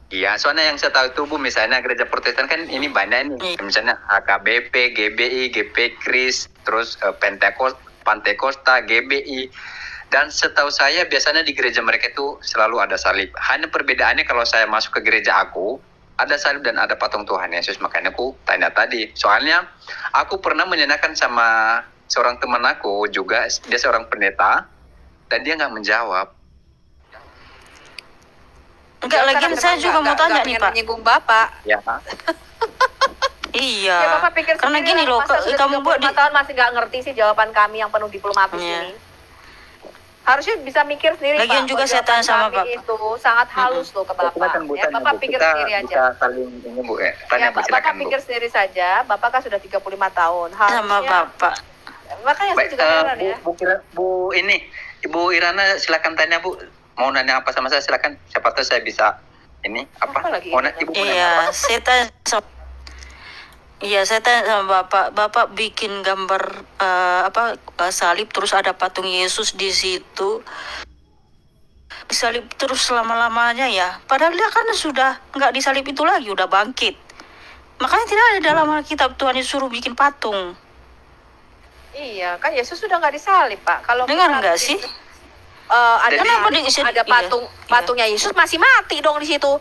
Iya, soalnya yang saya tahu itu Bu, misalnya gereja Protestan kan ini banyak nih. Misalnya AKBP, GBI, GP Kris, terus Pantekosta, GBI. Dan setahu saya biasanya di gereja mereka itu selalu ada salib. Hanya perbedaannya kalau saya masuk ke gereja aku, ada salib dan ada patung Tuhan Yesus. Makanya aku tanya tadi. Soalnya aku pernah menanyakan sama seorang teman aku juga, dia seorang pendeta, dan dia nggak menjawab. Enggak, lagian saya juga mau tanya nih, Pak. Menyinggung Bapak. Ya, Iya. Ya Bapak pikir Karena sendiri gini lah, loh, masa sudah kamu buat 35 tahun masih nggak ngerti sih jawaban kami yang penuh diplomatis Iya. ini. Harusnya bisa mikir sendiri Lagian Pak. juga bahwa saya tanya sama jawaban kami Bapak. itu sangat halus loh ke Bapak. Silakan Bu, Ya, tanya, Bapak Bu. pikir Kita sendiri aja. bisa saling ini Bu, tanya Ya, Bu, silakan Bapak Bu. pikir sendiri saja. Bapak kan sudah 35 tahun. sama Harusnya. Bapak. Makanya saya Baik, juga heran ya. Ibu Irana silakan tanya Bu. Mau nanya apa sama saya silakan. Siapa tahu saya bisa ini apa? Apa lagi? Mau Ibu mau nanya Iya, apa? saya tanya sama Bapak. Bapak bikin gambar salib terus ada patung Yesus di situ. Disalib terus selama-lamanya ya. Padahal dia kan sudah nggak disalib itu lagi, udah bangkit. Makanya tidak ada dalam Alkitab Tuhan Yesus suruh bikin patung. Iya, kan Yesus sudah nggak disalib, Pak. Kalau Dengar kita nggak bikin, sih? ada Kenapa salib, di sini- ada patungnya Yesus masih mati dong di situ.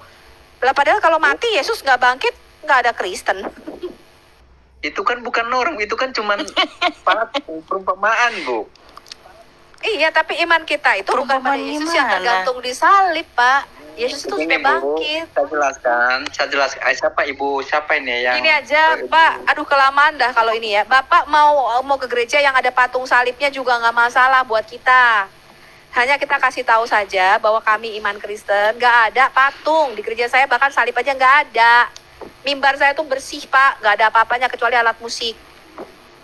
Lah padahal kalau mati Yesus nggak bangkit, nggak ada Kristen. Itu kan bukan orang, itu kan cuman patung, perumpamaan Bu. Iya, tapi iman kita itu bukan pada Perumpamaan Yesus yang gimana? tergantung di salib, Pak. Yesus itu Ini sudah Bu, bangkit. saya jelaskan. Siapa ini yang Gini aja, Pak. Aduh kelamaan dah kalau ini ya. Bapak mau ke gereja yang ada patung salibnya juga nggak masalah buat kita. Hanya kita kasih tahu saja bahwa kami iman Kristen nggak ada patung di gereja saya, bahkan salib aja nggak ada. Mimbar saya tuh bersih Pak, nggak ada apa-apanya kecuali alat musik.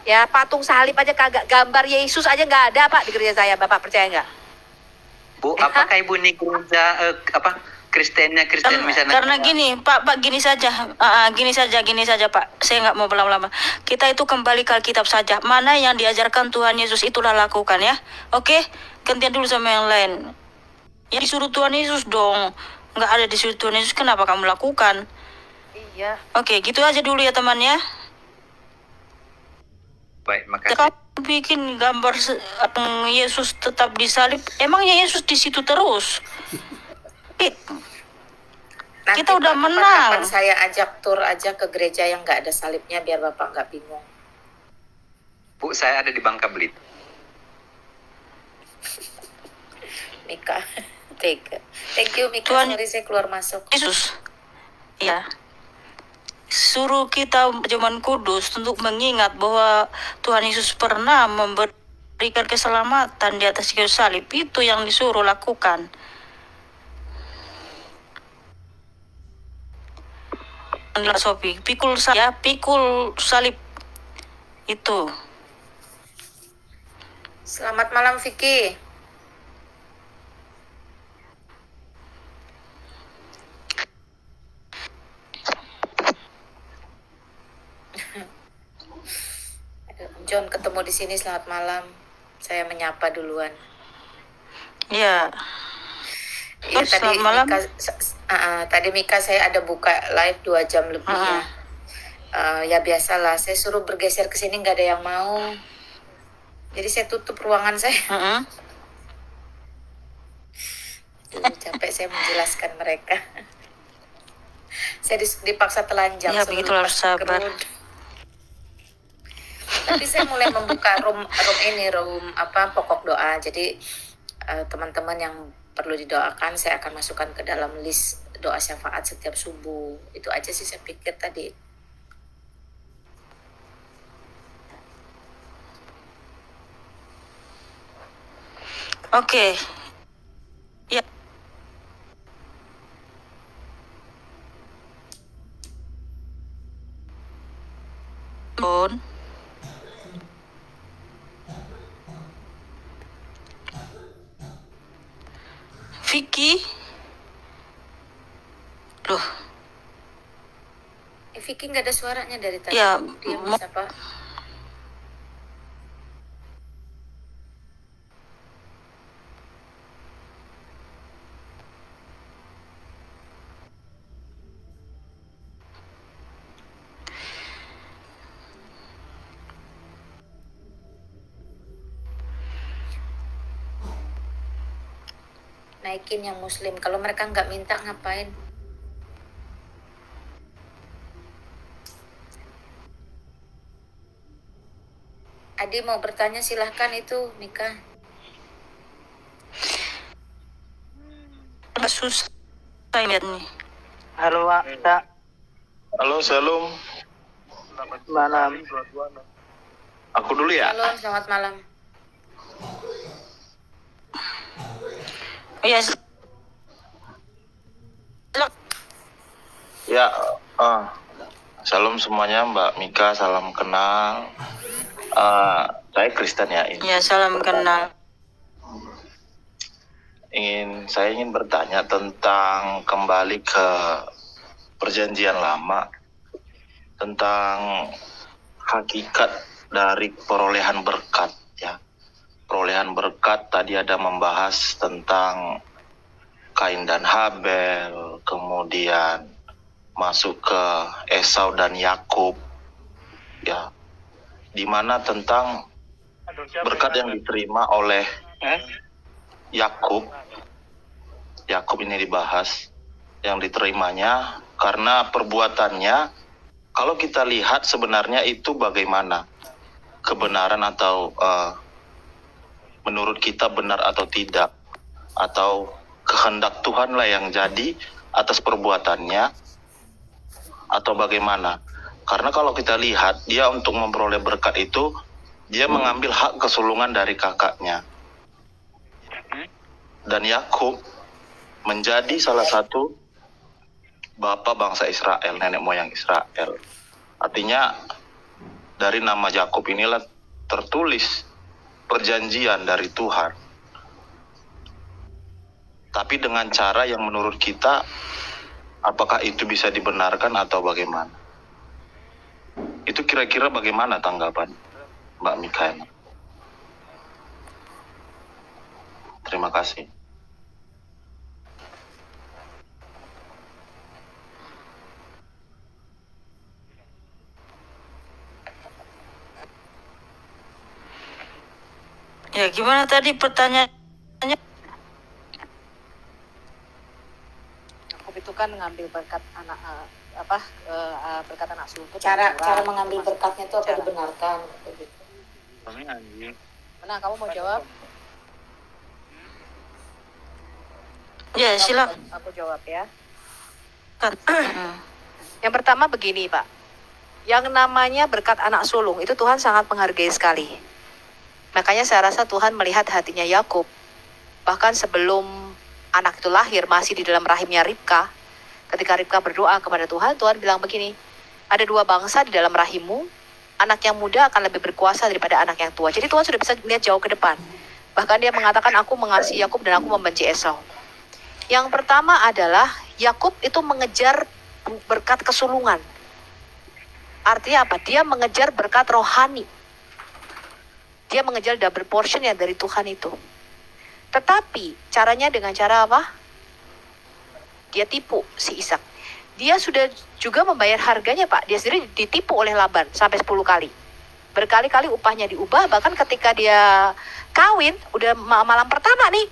Ya patung salib aja kagak, gambar Yesus aja nggak ada Pak di gereja saya. Bapak percaya nggak? Bu, apakah Ibu ini gereja Kristen misalnya? Karena gini, Pak, gini saja, gini saja, Pak. Saya nggak mau berlama-lama. Kita itu kembali ke Alkitab saja. Mana yang diajarkan Tuhan Yesus itulah lakukan ya. Oke, gantian dulu sama yang lain. Ya disuruh Tuhan Yesus dong. Nggak ada disuruh Tuhan Yesus, kenapa kamu lakukan? Iya. Oke, gitu aja dulu ya teman ya. Baik, makasih. Kamu bikin gambar Yesus tetap disalib. Emangnya Yesus di situ terus? Nanti Kita udah Pak, menang. kapan-kapan saya ajak tur aja ke gereja yang nggak ada salibnya biar Bapak nggak bingung. Bu, saya ada di Bangka Belitung. Mika, thank you Mika, Tuhan- sorry saya keluar masuk. Yesus, ya, suruh kita zaman kudus untuk mengingat bahwa Tuhan Yesus pernah memberikan keselamatan di atas kayu salib. Itu yang disuruh lakukan. Sopi, pikul salib itu. Selamat malam Vicky. Aduh, John ketemu di sini, selamat malam. Saya menyapa duluan. Ya, Iya Terus, tadi selamat malam. Tadi Mika saya ada buka live 2 jam lebih ya. Ya biasalah, saya suruh bergeser ke sini nggak ada yang mau. Jadi saya tutup ruangan saya. capek saya menjelaskan mereka. Saya dipaksa telanjang. Ya, sebelum begitulah, harus pas sabar. gerud. Tapi saya mulai membuka room pokok doa. Jadi teman-teman yang perlu didoakan saya akan masukkan ke dalam list doa syafaat setiap subuh. Itu aja sih saya pikir tadi. Oke. Ya. Bon. Vicky. Loh, Vicky nggak ada suaranya dari tadi. ya, Dia bisa apa? Naikin yang muslim. Kalau mereka nggak minta ngapain? Adi mau bertanya silahkan itu Mika. susah lihat nih. Halo, Kak. Halo, Shalom. Malam. Aku dulu ya. Halo, selamat malam. Oh ya, Ya, Shalom semuanya, Mbak Mika, salam kenal. Saya Kristen ya. ya salam kenal. Saya ingin bertanya tentang kembali ke Perjanjian Lama, tentang hakikat dari perolehan berkat ya. Perolehan berkat tadi ada membahas tentang Kain dan Habel, kemudian masuk ke Esau dan Yakub ya, di mana tentang berkat yang diterima oleh Yakub ini dibahas, yang diterimanya karena perbuatannya. Kalau kita lihat sebenarnya itu bagaimana kebenaran atau menurut kita benar atau tidak, atau kehendak Tuhan lah yang jadi atas perbuatannya, atau bagaimana. Karena kalau kita lihat, dia untuk memperoleh berkat itu, dia mengambil hak kesulungan dari kakaknya. Dan Yakub menjadi salah satu bapak bangsa Israel, nenek moyang Israel. Artinya dari nama Yakub inilah tertulis perjanjian dari Tuhan. Tapi dengan cara yang menurut kita, apakah itu bisa dibenarkan atau bagaimana? Itu kira-kira bagaimana tanggapan Mbak Mikaela? Terima kasih. Ya gimana tadi pertanyaannya? Yakub itu kan ngambil berkat anak berkat anak sulung. Cara mengambil berkatnya itu apa dibenarkan? Nah, kamu mau jawab? Ya silakan. Aku jawab ya. Yang pertama begini Pak, yang namanya berkat anak sulung itu Tuhan sangat menghargai sekali. Makanya saya rasa Tuhan melihat hatinya Yakub. Bahkan sebelum anak itu lahir, masih di dalam rahimnya Ribka. Ketika Ribka berdoa kepada Tuhan, Tuhan bilang begini, ada dua bangsa di dalam rahimmu, anak yang muda akan lebih berkuasa daripada anak yang tua. Jadi Tuhan sudah bisa melihat jauh ke depan. Bahkan dia mengatakan, aku mengasihi Yakub dan aku membenci Esau. Yang pertama adalah, Yakub itu mengejar berkat kesulungan. Artinya apa? Dia mengejar berkat rohani. Dia mengejar double portion yang dari Tuhan itu. Tetapi caranya dengan cara apa? Dia tipu si Ishak. Dia sudah juga membayar harganya Pak. Dia sendiri ditipu oleh Laban sampai 10 kali. Berkali-kali upahnya diubah. Bahkan ketika dia kawin, udah malam pertama nih,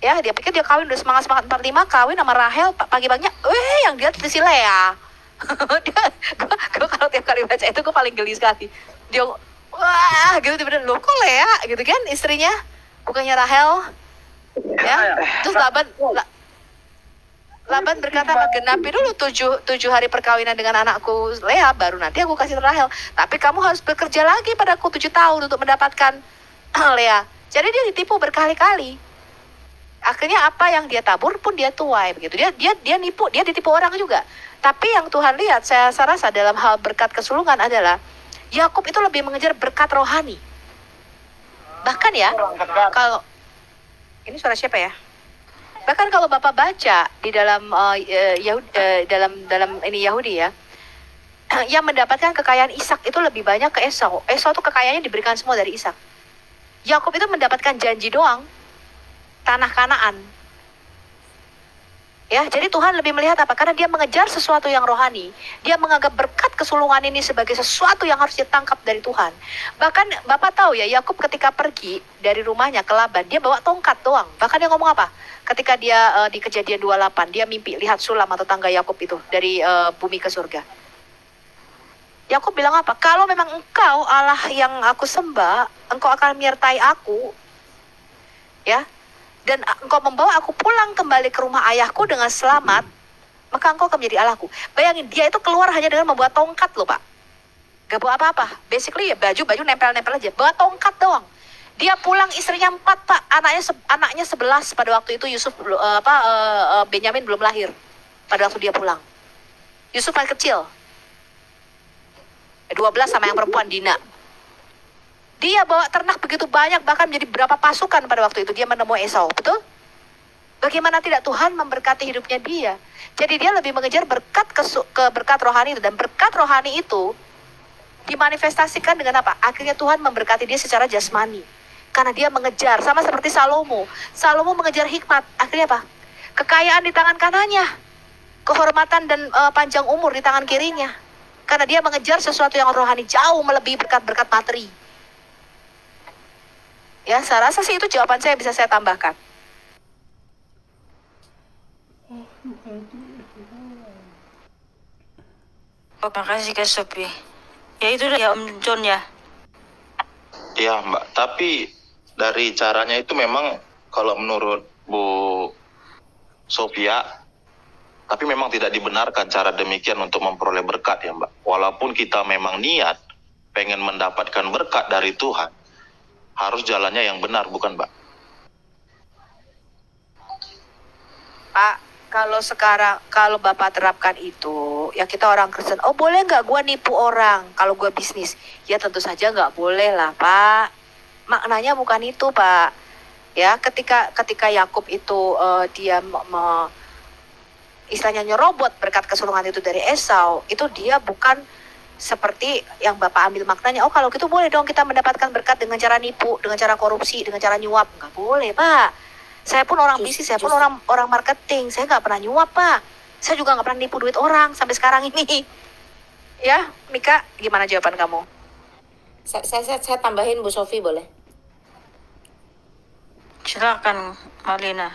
Ya, dia pikir dia kawin udah semangat-semangat 45, kawin sama Rahel, pagi-paginya, yang dia si Lea. Gue kalau tiap kali baca itu gue paling geli sekali. Dia, wah gitu tiba-tiba, loh kok Lea gitu kan istrinya, bukannya Rahel. Ya, terus Laban berkata, genapi dulu 7 hari perkawinan dengan anakku Lea, baru nanti aku kasih Rahel. Tapi kamu harus bekerja lagi padaku 7 tahun untuk mendapatkan Lea. Jadi dia ditipu berkali-kali. Akhirnya apa yang dia tabur pun dia tuai begitu. Dia nipu, dia ditipu orang juga. Tapi yang Tuhan lihat, saya rasa dalam hal berkat kesulungan adalah Yakub itu lebih mengejar berkat rohani. Bahkan ya, kalau ini suara siapa ya? Bahkan kalau Bapak baca di dalam dalam ini Yahudi ya, yang mendapatkan kekayaan Ishak itu lebih banyak ke Esau. Esau itu kekayaannya diberikan semua dari Ishak. Yakub itu mendapatkan janji doang, tanah Kanaan. Ya, jadi Tuhan lebih melihat apa? Karena dia mengejar sesuatu yang rohani. Dia menganggap berkat kesulungan ini sebagai sesuatu yang harus ditangkap dari Tuhan. Bahkan Bapak tahu ya, Yakub ketika pergi dari rumahnya ke Laban, dia bawa tongkat doang. Bahkan dia ngomong apa? Ketika dia di Kejadian 28, dia mimpi lihat sulam atau tangga Yakub itu dari bumi ke surga. Yakub bilang apa? Kalau memang engkau Allah yang aku sembah, engkau akan menyertai aku. Ya. Dan engkau membawa aku pulang kembali ke rumah ayahku dengan selamat, maka engkau akan menjadi Allahku. Bayangin, dia itu keluar hanya dengan membawa tongkat loh Pak. Gak bawa apa-apa. Basically ya baju nempel-nempel aja. Bawa tongkat doang. Dia pulang istrinya 4 Pak. Anaknya 11 pada waktu itu Benyamin belum lahir. Pada waktu dia pulang. Yusuf paling kecil. 12 sama yang perempuan Dina. Dia bawa ternak begitu banyak, bahkan menjadi berapa pasukan pada waktu itu dia menemui Esau, betul? Bagaimana tidak Tuhan memberkati hidupnya dia? Jadi dia lebih mengejar berkat ke berkat rohani itu, dan berkat rohani itu dimanifestasikan dengan apa? Akhirnya Tuhan memberkati dia secara jasmani. Karena dia mengejar, sama seperti Salomo. Salomo mengejar hikmat, akhirnya apa? Kekayaan di tangan kanannya, kehormatan dan panjang umur di tangan kirinya. Karena dia mengejar sesuatu yang rohani jauh melebihi berkat-berkat materi. Ya, saya rasa sih itu jawaban saya, bisa saya tambahkan. Oh, makasih Kak Sophie. Ya itu ya Om John ya. Iya Mbak, tapi dari caranya itu memang kalau menurut Bu Sophia, tapi memang tidak dibenarkan cara demikian untuk memperoleh berkat ya Mbak. Walaupun kita memang niat pengen mendapatkan berkat dari Tuhan, harus jalannya yang benar, bukan Mbak? Pak, kalau Bapak terapkan itu, ya kita orang Kristen, oh boleh nggak gua nipu orang kalau gua bisnis? Ya tentu saja nggak boleh lah Pak. Maknanya bukan itu Pak. Ya, ketika Yakub itu dia istilahnya nyerobot berkat kesulungan itu dari Esau, itu dia bukan seperti yang Bapak ambil maknanya, oh kalau gitu boleh dong kita mendapatkan berkat dengan cara nipu, dengan cara korupsi, dengan cara nyuap. Nggak boleh Pak. Saya pun orang bisnis, saya pun orang marketing, saya nggak pernah nyuap Pak. Saya juga nggak pernah nipu duit orang sampai sekarang ini. Ya, Mika, gimana jawaban kamu? Saya tambahin Bu Sophie boleh? Silakan Malina.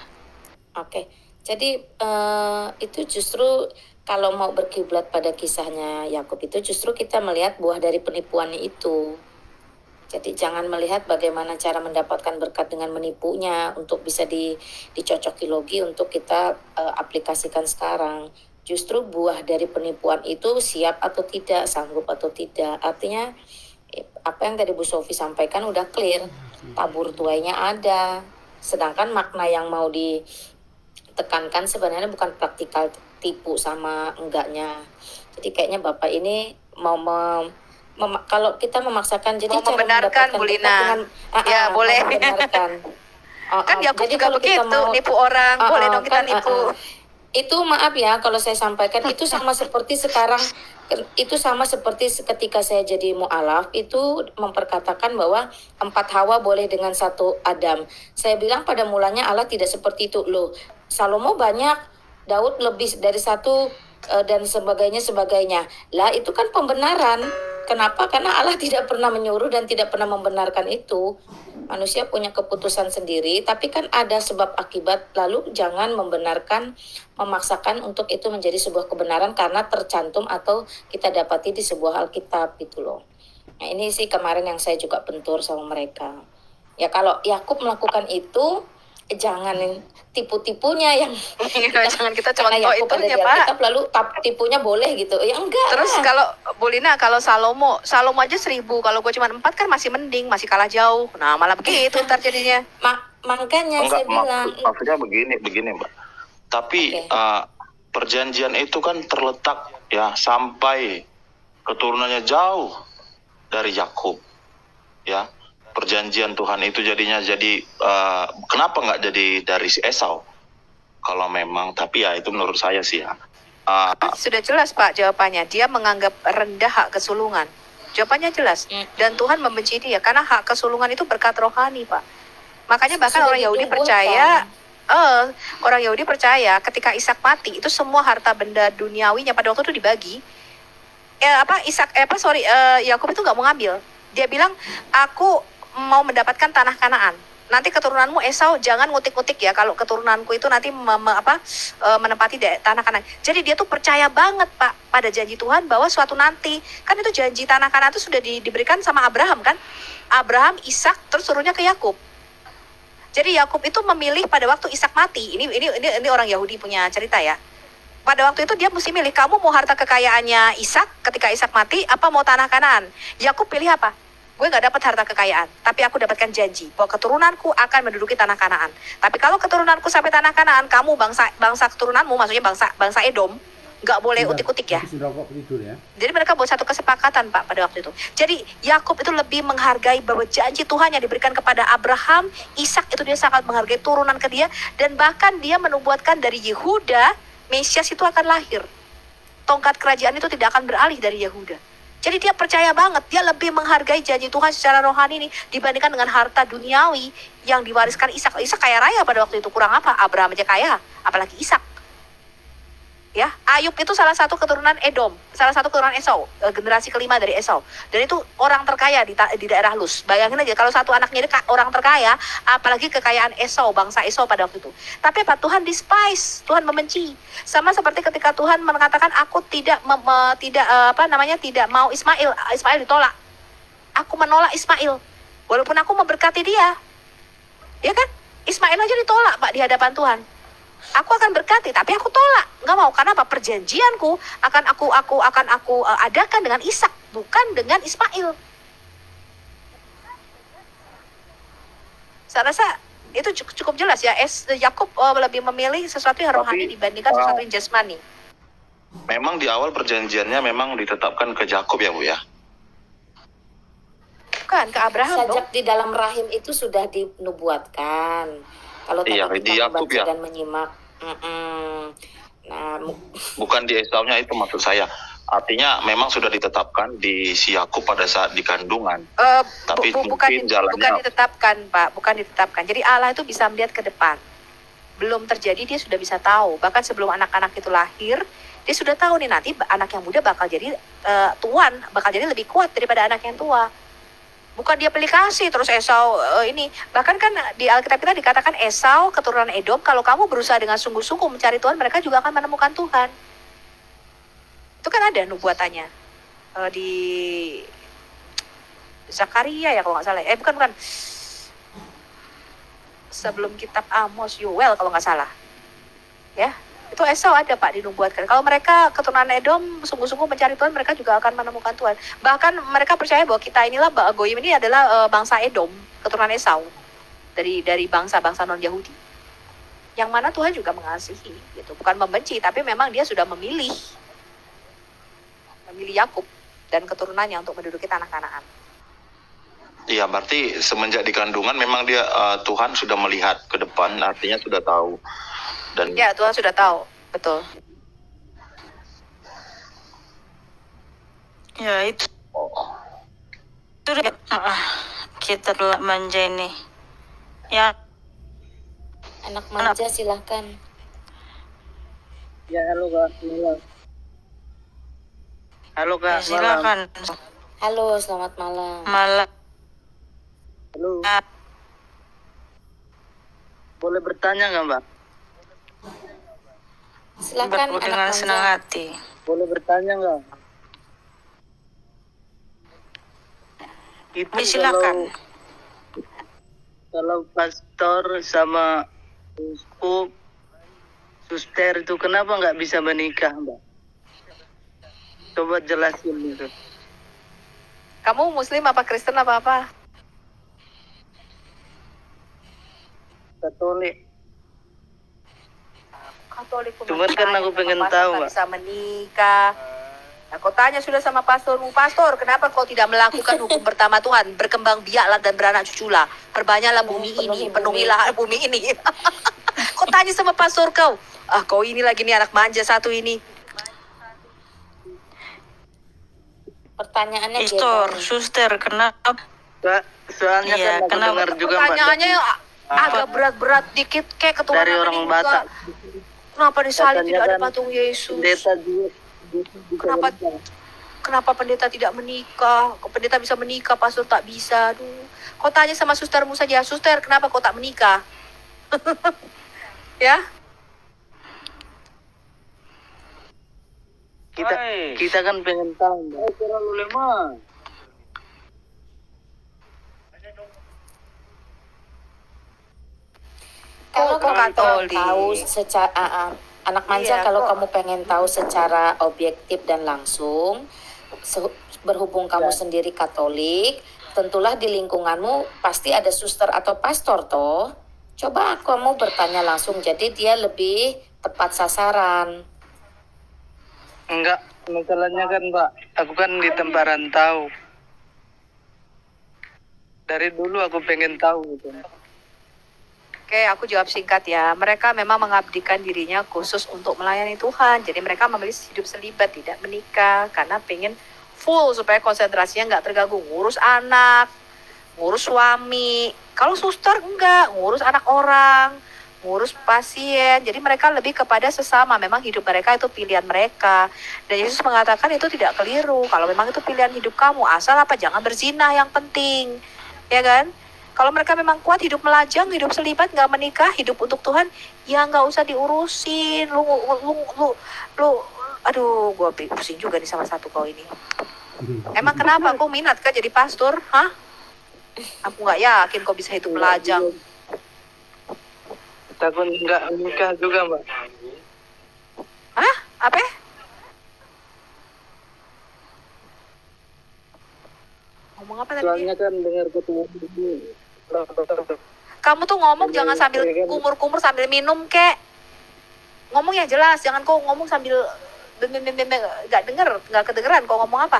Oke. Jadi itu justru kalau mau berkiblat pada kisahnya Yakub itu justru kita melihat buah dari penipuannya itu. Jadi jangan melihat bagaimana cara mendapatkan berkat dengan menipunya untuk bisa dicocoki logi untuk kita aplikasikan sekarang. Justru buah dari penipuan itu siap atau tidak, sanggup atau tidak. Artinya apa yang tadi Bu Sophie sampaikan udah clear. Tabur tuainya ada. Sedangkan makna yang mau ditekankan sebenarnya bukan praktikal tipu sama enggaknya. Jadi kayaknya Bapak ini mau kalau kita memaksakan, jadi mau cara membenarkan Bu Lina. Ya boleh. Membenarkan. Kan Yakub juga begitu, nipu orang, boleh dong kita nipu. Itu maaf ya kalau saya sampaikan itu sama seperti sekarang, itu sama seperti ketika saya jadi mu'alaf itu memperkatakan bahwa 4 Hawa boleh dengan 1 Adam. Saya bilang pada mulanya Allah tidak seperti itu loh. Salomo banyak, Daud lebih dari 1 dan sebagainya. Lah itu kan pembenaran. Kenapa? Karena Allah tidak pernah menyuruh dan tidak pernah membenarkan itu. Manusia punya keputusan sendiri, tapi kan ada sebab akibat. Lalu jangan membenarkan, memaksakan untuk itu menjadi sebuah kebenaran karena tercantum atau kita dapati di sebuah Alkitab gitu loh. Nah ini sih kemarin yang saya juga bentur sama mereka. Ya kalau Yakub melakukan itu, jangan tipu-tipunya yang Jangan kita contoh Yakub ada di itunya, Pak. Alkitab lalu tipunya boleh gitu. Ya enggak. Terus lah. kalau Bulina, kalau Salomo aja 1.000, kalau gue cuma 4 kan masih mending, masih kalah jauh. Nah malah begitu ntar jadinya. Makanya saya bilang. Maksudnya begini Mbak. Tapi perjanjian itu kan terletak ya sampai keturunannya jauh dari Yakub, ya. Perjanjian Tuhan itu jadinya jadi kenapa nggak jadi dari si Esau? Kalau memang, tapi ya itu menurut saya sih ya. Sudah jelas Pak jawabannya. Dia menganggap rendah hak kesulungan. Jawabannya jelas. Dan Tuhan membenci dia karena hak kesulungan itu berkat rohani, Pak. Makanya bahkan orang Yahudi percaya, orang Yahudi percaya ketika Ishak mati itu semua harta benda duniawinya pada waktu itu dibagi. Yakub itu nggak mau ngambil. Dia bilang, aku mau mendapatkan tanah Kanaan. Nanti keturunanmu Esau jangan ngutik-ngutik ya kalau keturunanku itu nanti menempati tanah Kanaan. Jadi dia tuh percaya banget Pak pada janji Tuhan bahwa suatu nanti, kan itu janji tanah Kanaan itu sudah diberikan sama Abraham kan? Abraham, Ishak, terus suruhnya ke Yakub. Jadi Yakub itu memilih pada waktu Ishak mati. Ini orang Yahudi punya cerita ya. Pada waktu itu dia mesti milih, kamu mau harta kekayaannya Ishak ketika Ishak mati, apa mau tanah Kanaan? Yakub pilih apa? Gue nggak dapat harta kekayaan, tapi aku dapatkan janji bahwa keturunanku akan menduduki tanah Kanaan. Tapi kalau keturunanku sampai tanah Kanaan, kamu bangsa keturunanmu, maksudnya bangsa Edom, nggak boleh utik-utik ya. Jadi mereka buat satu kesepakatan Pak pada waktu itu. Jadi Yakub itu lebih menghargai bahwa janji Tuhan yang diberikan kepada Abraham, Ishak itu dia sangat menghargai turunan ke dia, dan bahkan dia menubuatkan dari Yehuda Mesias itu akan lahir. Tongkat kerajaan itu tidak akan beralih dari Yehuda. Jadi dia percaya banget, dia lebih menghargai janji Tuhan secara rohani ini dibandingkan dengan harta duniawi yang diwariskan Ishak. Ishak kaya raya pada waktu itu, kurang apa? Abraham aja kaya, apalagi Ishak. Ya, Ayub itu salah satu keturunan Edom, salah satu keturunan Esau, generasi kelima dari Esau. Dan itu orang terkaya di daerah Luz. Bayangin aja kalau satu anaknya ini orang terkaya, apalagi kekayaan Esau, bangsa Esau pada waktu itu. Tapi apa? Tuhan despise, Tuhan membenci. Sama seperti ketika Tuhan mengatakan aku tidak mau Ismail ditolak. Aku menolak Ismail. Walaupun aku memberkati dia. Ya kan? Ismail aja ditolak, Pak, di hadapan Tuhan. Aku akan berkati, tapi aku tolak, nggak mau. Karena apa? Perjanjianku akan aku adakan dengan Ishak, bukan dengan Ismail. Saya rasa itu cukup jelas ya. Yakub lebih memilih sesuatu yang rohani dibandingkan sesuatu yang jasmani. Memang di awal perjanjiannya memang ditetapkan ke Yakub ya Bu ya. Bukan ke Abraham. Sajak di dalam rahim itu sudah dinubuatkan. Kalau tadi kita membaca dan menyimak, bukan di Esau-nya itu maksud saya. Artinya memang sudah ditetapkan di si Yakub pada saat di kandungan. Tapi mungkin jalannya bukan ditetapkan, Pak, bukan ditetapkan. Jadi Allah itu bisa melihat ke depan. Belum terjadi dia sudah bisa tahu. Bahkan sebelum anak-anak itu lahir, dia sudah tahu nih nanti anak yang muda bakal jadi tuan, bakal jadi lebih kuat daripada anak yang tua. Bukan dia pilih kasih terus Esau ini. Bahkan kan di Alkitab kita dikatakan Esau keturunan Edom, kalau kamu berusaha dengan sungguh-sungguh mencari Tuhan, mereka juga akan menemukan Tuhan. Itu kan ada nubuatannya di Zakaria ya kalau nggak salah. Bukan. Sebelum kitab Amos, Yoel kalau nggak salah. Ya. Itu Esau ada Pak dinubuatkan. Kalau mereka keturunan Edom sungguh-sungguh mencari Tuhan, mereka juga akan menemukan Tuhan. Bahkan mereka percaya bahwa kita inilah Goyim ini adalah bangsa Edom, keturunan Esau dari bangsa-bangsa non-Yahudi. Yang mana Tuhan juga mengasihi, gitu. Bukan membenci, tapi memang dia sudah memilih Yakub dan keturunannya untuk menduduki tanah Kanaan. Iya, berarti semenjak di kandungan memang dia Tuhan sudah melihat ke depan, artinya sudah tahu. Dan ya, Tuhan sudah tahu, betul. Ya itu. Itu kita telah manja ini. Ya. Anak manja silahkan. Ya, halo Kak. Halo Kak. Ya, silakan. Halo, selamat malam. Malam. Halo. Boleh bertanya nggak, Mbak? Silakan anak Dengan senang manja. hati. Boleh bertanya nggak? Itu Silakan. kalau pastor sama uskup, suster itu kenapa nggak bisa menikah, Mbak? Coba jelasin itu. Kamu Muslim apa Kristen apa apa? Katolik. Katolik pun Cuman masih kan tanya aku sama pengen pastor tahu, nggak Mbak. bisa menikah. Nah, kau tanya sudah sama pastormu, pastor, kenapa kau tidak melakukan hukum pertama Tuhan? Berkembang biaklah dan beranak cuculah. Perbanyaklah bumi ini, penuhilah bumi ini. Kau tanya sama pastor kau. Ah, kau ini lagi nih anak manja satu ini. Pertanyaannya Pastor, gimana? suster, kenapa? Soalnya Iya, kan aku kenapa? dengar juga, Mbak, Pertanyaannya agak berat-berat dikit kayak ketuhanan dari orang ini Batak. juga. Kenapa di salib Katanya tidak ada kan patung Yesus? Pendeta juga bisa Kenapa menikah. kenapa pendeta tidak menikah? Kok pendeta bisa menikah, pastor tak bisa? Aduh. Kau tanya sama sustermu saja, suster, kenapa kau tak menikah? Ya? Kita kan pengen tahu, Mbak. Terlalu lemah. Kalau Kok kamu pengen Katolik? tahu secara anak manja, Iya, kalau kok- kamu pengen tahu secara objektif dan langsung, berhubung kamu sendiri Katolik, tentulah di lingkunganmu pasti ada suster atau pastor toh. Coba kamu bertanya langsung, jadi dia lebih tepat sasaran. Enggak, masalahnya kan, Mbak, aku kan di tempat rantau. Dari dulu aku pengen tahu gitu. Oke, aku jawab singkat ya. Mereka memang mengabdikan dirinya khusus untuk melayani Tuhan. Jadi mereka memilih hidup selibat, tidak menikah, karena pengen full supaya konsentrasinya nggak terganggu. Ngurus anak, ngurus suami. Kalau suster enggak, ngurus anak orang, ngurus pasien. Jadi mereka lebih kepada sesama. Memang hidup mereka itu pilihan mereka. Dan Yesus mengatakan itu tidak keliru. Kalau memang itu pilihan hidup kamu, asal apa? Jangan berzina yang penting. Ya kan? Kalau mereka memang kuat hidup melajang, hidup selibat, nggak menikah, hidup untuk Tuhan, ya nggak usah diurusin. Aduh, gue pusing juga nih sama satu kau ini. Emang kenapa kau minat kah jadi pastor? Hah? Aku nggak yakin kau bisa hidup melajang. Takut nggak nikah juga, Mbak. Hah? Apa? Ngomong apa tadi? Soalnya kan dengar ketemu dulu. Kamu tuh ngomong jangan sambil kumur-kumur sambil minum kek. Ngomong yang jelas, jangan kau ngomong sambil nggak denger, nggak kedengeran kau ngomong apa.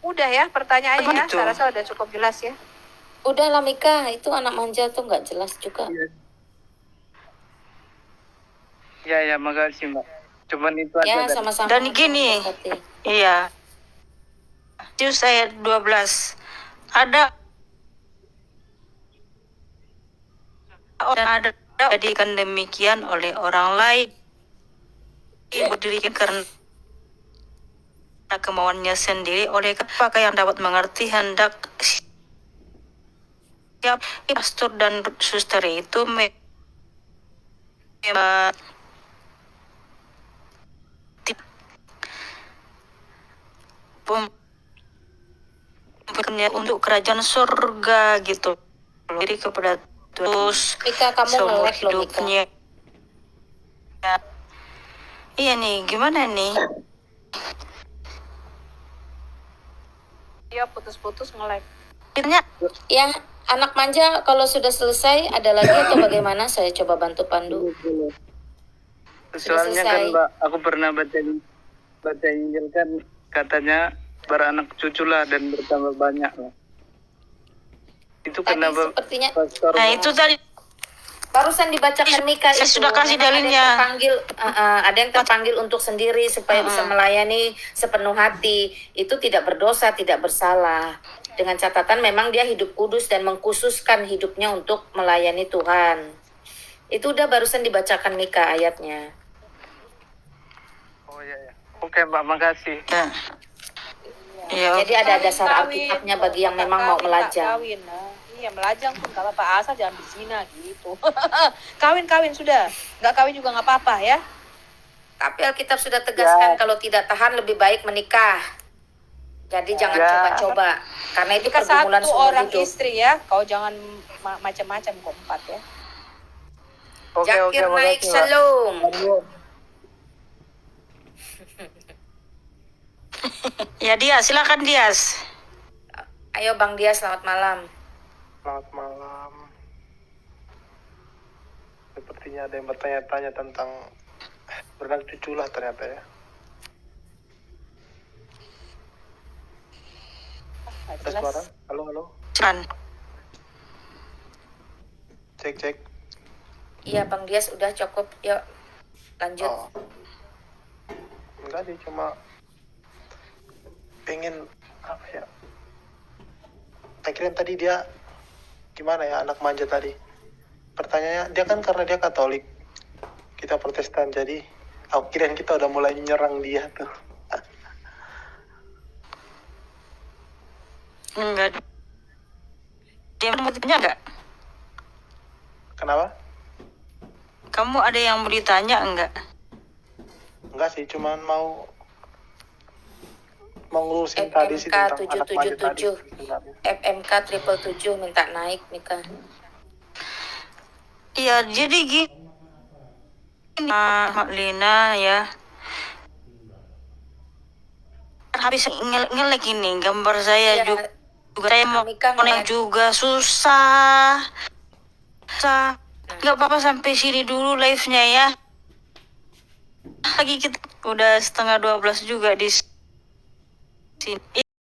Udah ya pertanyaannya ya, saya rasa udah cukup jelas ya. Udah lah Mika, itu anak manja tuh nggak jelas juga. Ya, makasih, Mbak. Cuman itu Ya, aja. sama-sama. Dan gini, Berkati. iya. Matius ayat 12. Ada jadikan demikian oleh orang lain, berdirikan karena kemauannya sendiri, oleh apakah yang dapat mengerti hendak siap pastor dan suster itu untuk kerajaan surga gitu. Jadi kepada terus Mika, kamu seumur nge-lag loh, Mika. hidupnya. Iya nih, gimana nih? Iya putus-putus nge-lag. Akhirnya Yang anak manja kalau sudah selesai ada lagi atau bagaimana? Saya coba bantu pandu. Soalnya kan, selesai. Mbak, aku pernah baca Injil kan katanya beranak cucu lah dan bertambah banyak lah. Itu Tadi kenapa sepertinya pastor? nah itu tadi barusan dibacakan Mika Saya itu. sudah kasih Memang dalilnya. ada yang terpanggil untuk sendiri supaya bisa melayani sepenuh hati. Itu tidak berdosa, tidak bersalah. dengan catatan memang dia hidup kudus dan mengkhususkan hidupnya untuk melayani Tuhan. Itu udah barusan dibacakan Mika ayatnya. Oh iya, ya. Oke Mbak, makasih. Ya. Ya. Jadi ada dasar Alkitabnya bagi yang memang mau melajang. Kawin, nah. Iya, melajang pun gak apa-apa, asal jangan berzina gitu. Kawin sudah, nggak kawin juga nggak apa-apa ya. Tapi Alkitab sudah tegaskan kalau tidak tahan lebih baik menikah. Jadi jangan coba-coba, karena itu Jika pergumulan satu seumur orang hidup. istri ya, kau jangan macam-macam kok 4 ya. Zakir naik, shalom. Ya Dias, silakan Dias. Ayo Bang Dias, selamat malam. Selamat malam. Sepertinya ada yang bertanya-tanya tentang beranak cucu lah ternyata ya. Ada suara? Halo. Silakan. Cek. Iya Bang Dias, udah cukup. Yuk lanjut. Oh. Enggak sih, cuma pengen apa ya? Akhirnya tadi dia gimana ya, anak manja tadi. Pertanyaannya, dia kan karena dia Katolik, kita Protestan, jadi kirain kita udah mulai nyerang dia tuh. Enggak. Dia mau ditanya enggak? Kenapa? Kamu ada yang mau ditanya enggak? Enggak sih, cuman mau ngurusin tadi sih FMK tentang anak manja tadi. 777, FMK 777 minta naik Mika. Iya, jadi gini. Mak Lina ya. Habis ngelek ini gambar saya Iya, juga saya mau Mika connect juga susah. Nggak apa-apa sampai sini dulu live-nya ya. Lagi kita udah setengah 12 juga di sini.